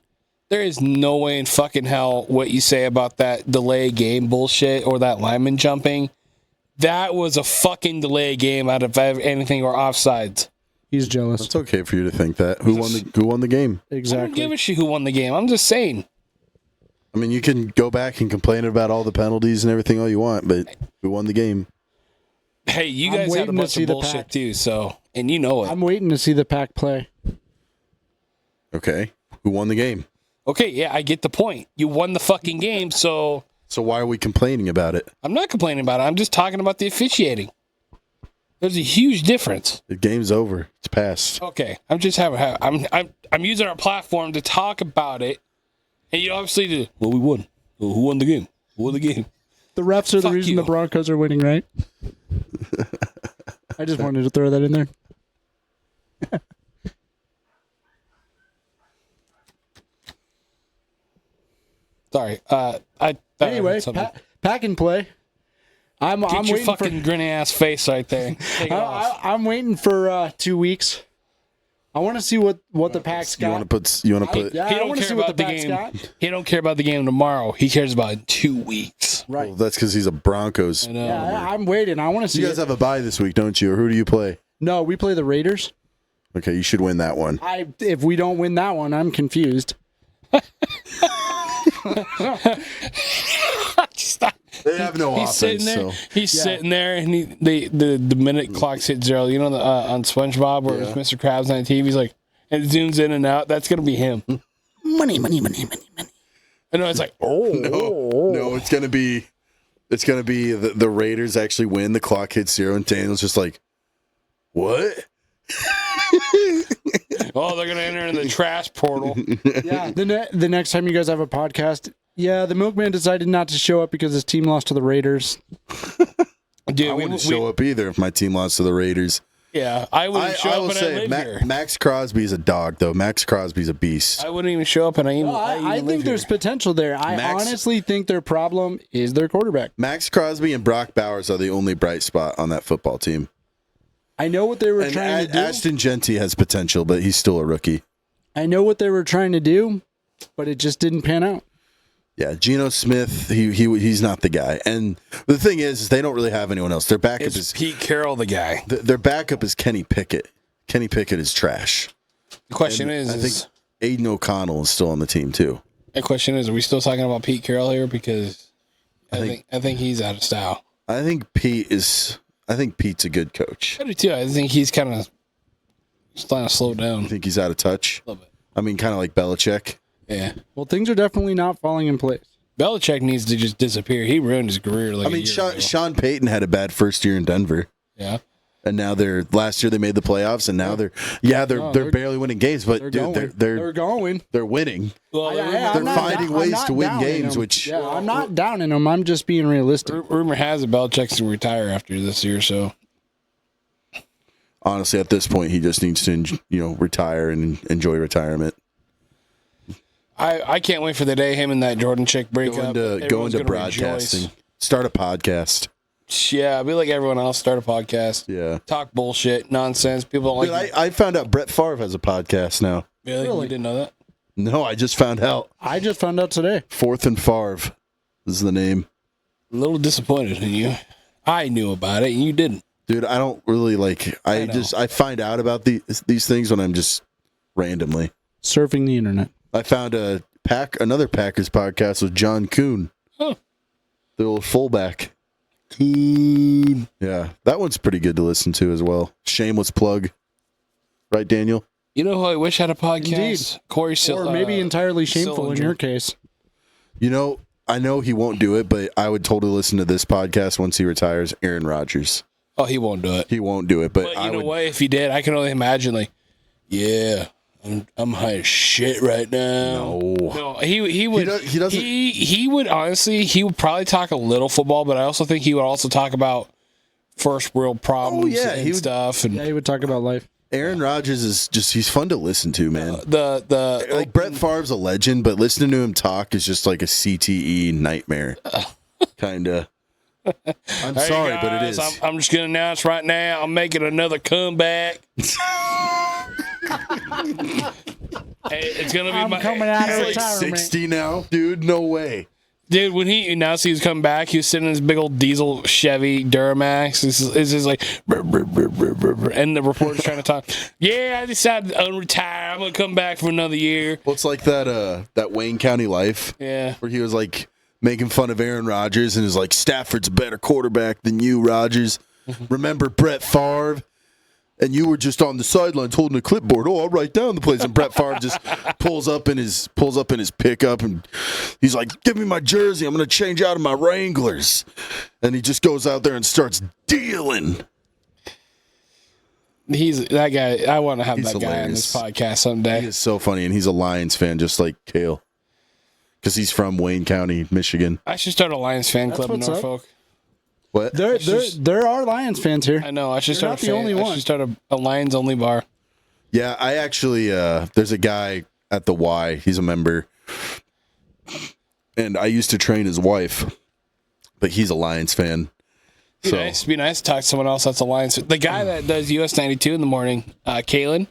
there is no way in fucking hell what you say about that delay game bullshit or that lineman jumping. That was a fucking delay game out of anything or offsides. He's jealous. It's okay for you to think that. Who won the game? Exactly. I don't give a shit who won the game. I'm just saying. I mean, you can go back and complain about all the penalties and everything all you want, but who won the game? Hey, you guys had a bunch of bullshit too, so, and you know it. I'm waiting to see the Pack play. Okay. Who won the game? Okay, yeah, I get the point. You won the fucking game, so... So why are we complaining about it? I'm not complaining about it. I'm just talking about the officiating. There's a huge difference. The game's over. It's past. Okay, I'm just I'm using our platform to talk about it, and you obviously do. Well, we won. Well, who won the game? Who won the game? The refs are the reason you. the Broncos are winning, right? I just wanted to throw that in there. Sorry. Anyway, Pack and play. I'm your waiting fucking grinny ass face right there. Take it off. I'm waiting for 2 weeks. I want to see what the Pack's got. You want to put Yeah, He I don't want to care see what about the the Pack's game. got. He don't care about the game tomorrow. He cares about it in 2 weeks. Right. Well, that's because he's a Broncos. I know. Yeah, I'm waiting. I want to see. You guys have a bye this week, don't you? Or who do you play? No, we play the Raiders. Okay, you should win that one. If we don't win that one, I'm confused. Stop. They have no He's offense. sitting there. So. He's sitting there, and the minute clocks hit 0. You know on SpongeBob where it's Mr. Krabs on TV. He's like, and it zooms in and out. That's gonna be him. Money. I know it's like, No, it's gonna be the Raiders actually win. The clock hits 0, and Daniel's just like, what? oh, they're gonna enter in the trash portal. Yeah. The next time you guys have a podcast, the Milkman decided not to show up because his team lost to the Raiders. Dude, I wouldn't show up either if my team lost to the Raiders. Yeah, I wouldn't show up and I live here. Max Crosby's a dog, though. Max Crosby's a beast. I wouldn't even show up and I think there's potential there. I honestly think their problem is their quarterback. Max Crosby and Brock Bowers are the only bright spot on that football team. I know what they were trying to do. Ashton Genty has potential, but he's still a rookie. I know what they were trying to do, but it just didn't pan out. Yeah, Geno Smith, he's not the guy. And the thing is they don't really have anyone else. Their backup is Pete Carroll, the guy. Their backup is Kenny Pickett. Kenny Pickett is trash. The question I think is, Aiden O'Connell is still on the team too. the question is, are we still talking about Pete Carroll here? Because I think he's out of style. I think Pete's a good coach. I do too. I think he's kind of starting to slow down I think he's out of touch. a little bit. I mean, kind of like Belichick. Yeah. Well, things are definitely not falling in place. Belichick needs to just disappear. He ruined his career. Like I mean, Sean Payton had a bad first year in Denver. Yeah. And now last year they made the playoffs, and now they're barely winning games, but They're going. they're winning. Well, They're finding ways to win games, them. which I'm not downing them. I'm just being realistic. rumor has it Belichick's to retire after this year. So honestly, at this point, he just needs to retire and enjoy retirement. I can't wait for the day him and that Jordan chick break Go up. into Everyone's gonna broadcasting. rejoice. Start a podcast. Yeah, be like everyone else. Start a podcast. Yeah. Talk bullshit, nonsense. People don't like. Dude, I found out Brett Favre has a podcast now. Really? You didn't know that? No, I just found out. I just found out today. Fourth and Favre is the name. A little disappointed in you. I knew about it, and you didn't. Dude, I don't really like. I find out about these things when I'm just randomly Surfing the internet. I found another Packers podcast with John Kuhn, the old fullback. Coon. Yeah, that one's pretty good to listen to as well. Shameless plug, right, Daniel? You know who I wish had a podcast? Indeed. Corey Or maybe entirely shameful in Sillinger. your case. I know he won't do it, but I would totally listen to this podcast once he retires. Aaron Rodgers. Oh, he won't do it. He won't do it. But But you know what? If he did, I can only imagine. Like, yeah, I'm high as shit right now. No, he would. He doesn't. He would honestly. He would probably talk a little football, but I also think he would also talk about first world problems and stuff. And Yeah, he would talk about life. Aaron Rodgers is he's fun to listen to, man. the Brett Favre's a legend, but listening to him talk is just like a CTE nightmare. Kind of. I'm Hey sorry, guys, but it is. I'm just going to announce right now, I'm making another comeback. Hey, it's going to be I'm coming out of He's like retirement. 60 now, dude. No way. Dude, when he announced he was coming back, he was sitting in his big old diesel Chevy Duramax. It's just like, brr, brr, brr, brr, brr, brr, and the reporter's trying to talk. Yeah, I decided to unretire. I'm gonna come back for another year. Well, it's like that Wayne County Life. Yeah. Where he was like making fun of Aaron Rodgers and is like, Stafford's a better quarterback than you, Rodgers. Remember Brett Favre? And you were just on the sidelines holding a clipboard. Oh, I'll write down the plays. And Brett Favre just pulls up in his pickup and he's like, "Give me my jersey. I'm going to change out of my Wranglers." And he just goes out there and starts dealing. He's that guy. I want to have He's that guy on this podcast someday. He is so funny, and he's a Lions fan, just like Kale, because he's from Wayne County, Michigan. I should start a Lions fan club in what's up. Norfolk. What? There are Lions fans here. I know. I should You're start not the only I one. should start a Lions only bar. Yeah, I actually there's a guy at the Y. He's a member, and I used to train his wife, but he's a Lions fan. Be nice to talk to someone else that's a Lions fan. The guy that does US 92 in the morning, Kalen,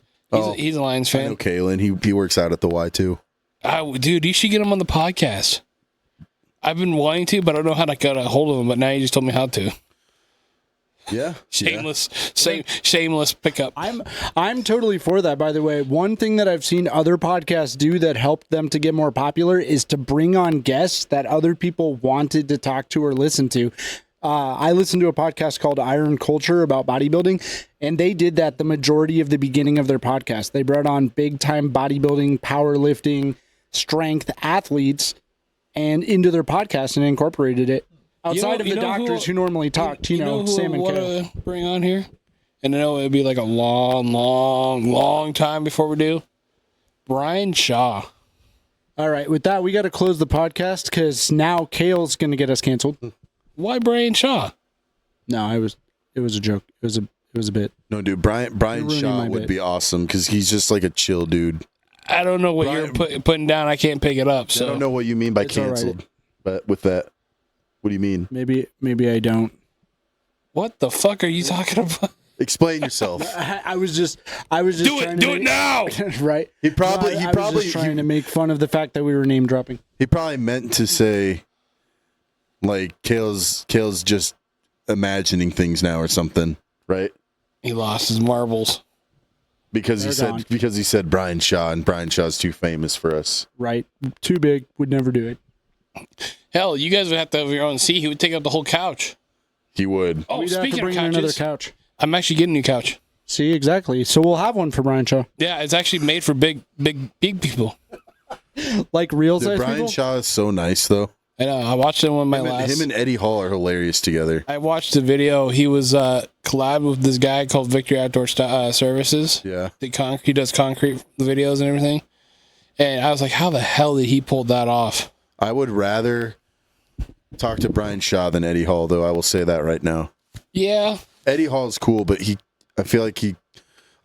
he's a Lions I know fan. Kalen. He works out at the Y too. Dude, you should get him on the podcast. I've been wanting to, but I don't know how to get a hold of him. But now you just told me how to. Yeah, Shameless pickup. I'm totally for that, by the way. One thing that I've seen other podcasts do that helped them to get more popular is to bring on guests that other people wanted to talk to or listen to. I listened to a podcast called Iron Culture about bodybuilding, and they did that the majority of the beginning of their podcast. They brought on big-time bodybuilding, powerlifting, strength athletes and into their podcast and incorporated it. Outside of the doctors who normally talked, Sam and Kale. Bring on here, and I know it'd be like a long time before we do. Brian Shaw. All right, with that, we got to close the podcast because now Kale's going to get us canceled. Why Brian Shaw? No, it was a joke. It was a bit. No, dude, Brian Shaw would be awesome because he's just like a chill dude. I don't know what you're putting down. I can't pick it up. So I don't know what you mean by canceled, right. but with that, what do you mean? Maybe I don't. What the fuck are you talking about? Explain yourself. I was just Do it now. Right. He probably was just trying to make fun of the fact that we were name dropping. He probably meant to say like Kale's just imagining things now or something, right? He lost his marbles. Because he said Brian Shaw, and Brian Shaw's too famous for us. Right. Too big. Would never do it. Hell, you guys would have to have your own seat. He would take up the whole couch. He would. Oh, We'd have to speaking of bring in couches, another couch. I'm actually getting a new couch. See, exactly. So we'll have one for Brian Shaw. Yeah, it's actually made for big people. Like real Dude, size Brian people? Shaw is so nice, though. I know. I watched him on my Him and Eddie Hall are hilarious together. I watched the video. He was collabed with this guy called Victory Outdoor Services. Yeah. He does concrete videos and everything. And I was like, how the hell did he pull that off? I would rather talk to Brian Shaw than Eddie Hall, though. I will say that right now. Yeah. Eddie Hall is cool, but I feel like I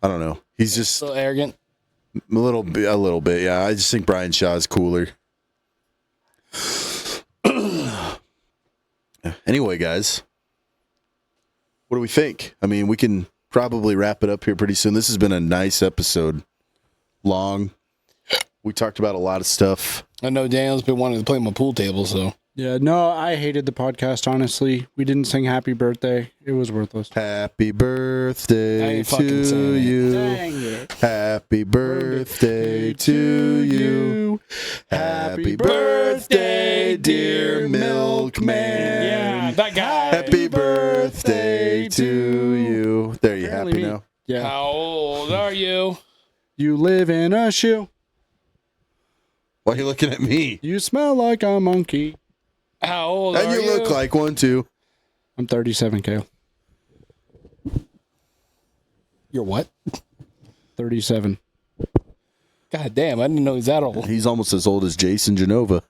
don't know. He's just So arrogant. a little bit. Yeah. I just think Brian Shaw is cooler. Anyway, guys, what do we think? I mean, we can probably wrap it up here pretty soon. This has been a nice episode. Long. We talked about a lot of stuff. I know Daniel's been wanting to play my pool table, so. Yeah, no, I hated the podcast, honestly. We didn't sing happy birthday. It was worthless. Happy I birthday ain't fucking to saying it. you. Dang it. Happy birthday to you. Happy birthday, dear milkman. Yeah, that guy. Happy birthday to you. There, you Apparently happy me. now? Yeah. How old are you? You live in a shoe. Why are you looking at me? You smell like a monkey. How old And are you you? look like one too. I'm 37, Kale. You're what? 37. God damn, I didn't know he's that old. He's almost as old as Jason Genova.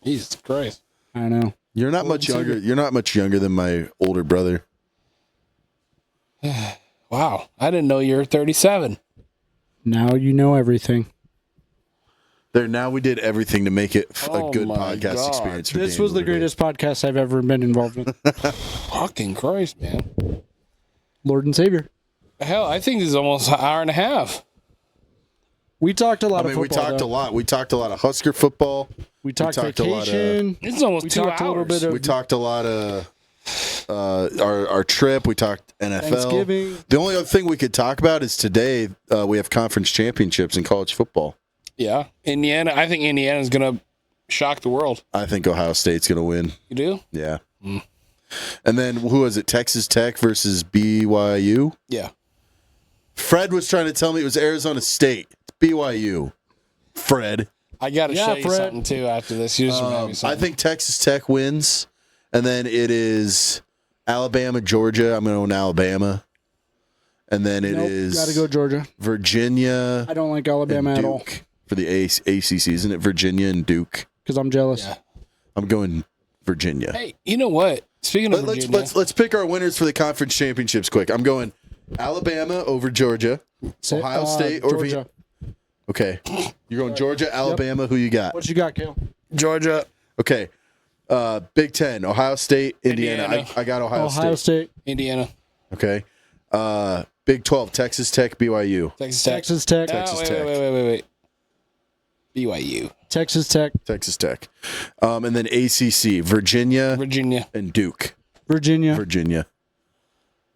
Jesus Christ. I know. You're not much younger. You're not much younger than my older brother. Wow. I didn't know you were 37. Now you know everything. There, now we did everything to make it a good my podcast God. experience. For This Daniel was the today. greatest podcast I've ever been involved in. Fucking Christ, man. Lord and Savior. Hell, I think this is almost an hour and a half. We talked a lot I mean, of football. we talked though. a lot. We talked a lot of Husker football. We talked talked a lot of- vacation. This is almost We 2 talked hours. a little bit of We talked a lot of our trip. We talked NFL. Thanksgiving. The only other thing we could talk about is today we have conference championships in college football. Yeah. Indiana. I think Indiana's going to shock the world. I think Ohio State's going to win. You do? Yeah. And then who was it? Texas Tech versus BYU? Yeah. Fred was trying to tell me it was Arizona State. It's BYU. Fred. I got to Yeah, show you Fred. something, too, after this. You just remind me I something. think Texas Tech wins. And then it is Alabama, Georgia. I'm going to Alabama. And then it is Got to go Georgia. Virginia I don't like Alabama and at all Duke for the ACC. Isn't it Virginia and Duke? because I'm jealous. Yeah. I'm going Virginia. Hey, you know what? Speaking of Virginia, Let's pick our winners for the conference championships quick. I'm going Alabama over Georgia, Ohio State over Georgia. Okay, you're going Georgia, Alabama. Who you got? What you got, Kale? Georgia, Okay, Big Ten, Ohio State, Indiana. Indiana. I got Ohio State. Indiana, Okay, Big 12, Texas Tech, BYU. Texas Tech. Texas Tech. Texas wait, Tech. wait. BYU, Texas Tech. Texas Tech, and then ACC, Virginia Virginia. and Duke. Virginia. Virginia.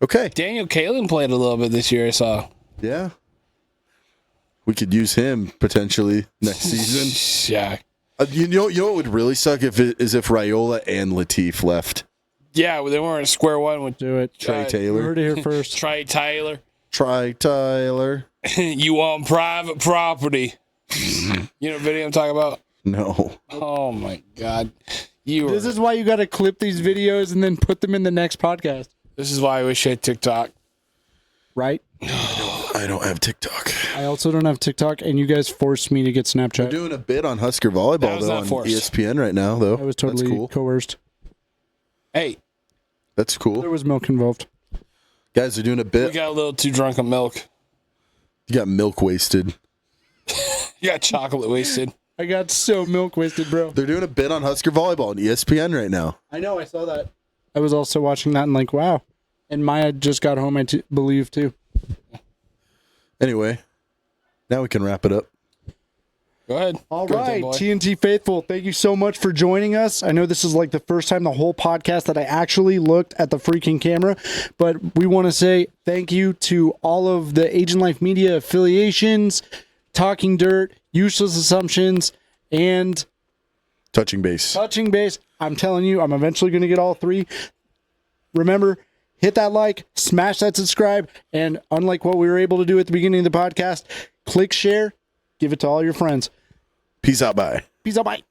Okay, Daniel Kalen played a little bit this year, I saw. yeah. We could use him potentially next season. Yeah. You know what would really suck if Raiola and Latif left. Yeah, well, they weren't at square one with Do it. Trey Right. You Taylor. heard it here first. Trey Taylor. Try Tyler. You on private property. You know what video I'm talking about? No. Oh, my God. This is why you got to clip these videos and then put them in the next podcast. This is why I wish I had TikTok. Right? I don't have TikTok. I also don't have TikTok, and you guys forced me to get We're Snapchat. doing a bit on Husker That volleyball was though not on forced. ESPN right now though. I was That's totally cool. coerced. Hey, That's cool. There was milk involved. Guys, they're doing a we bit. got a little too drunk on milk. You got milk wasted. You got chocolate wasted. I got so milk wasted, bro. They're doing a bit on Husker volleyball on ESPN right now. I know, I saw that. I was also watching that and like, wow. And Maya just got home, I believe, too. Anyway, now we can wrap it up. Go ahead. All Go, right, boy. TNT Faithful, thank you so much for joining us. I know this is like the first time the whole podcast that I actually looked at the freaking camera, but we want to say thank you to all of the Agent Life Media affiliations, Talking Dirt, Useless Assumptions, and Touching base. Touching Base. I'm telling you, I'm eventually going to get all three. Remember, hit that like, smash that subscribe, and unlike what we were able to do at the beginning of the podcast, click share, give it to all your friends. Peace out. Bye. Peace out, bye.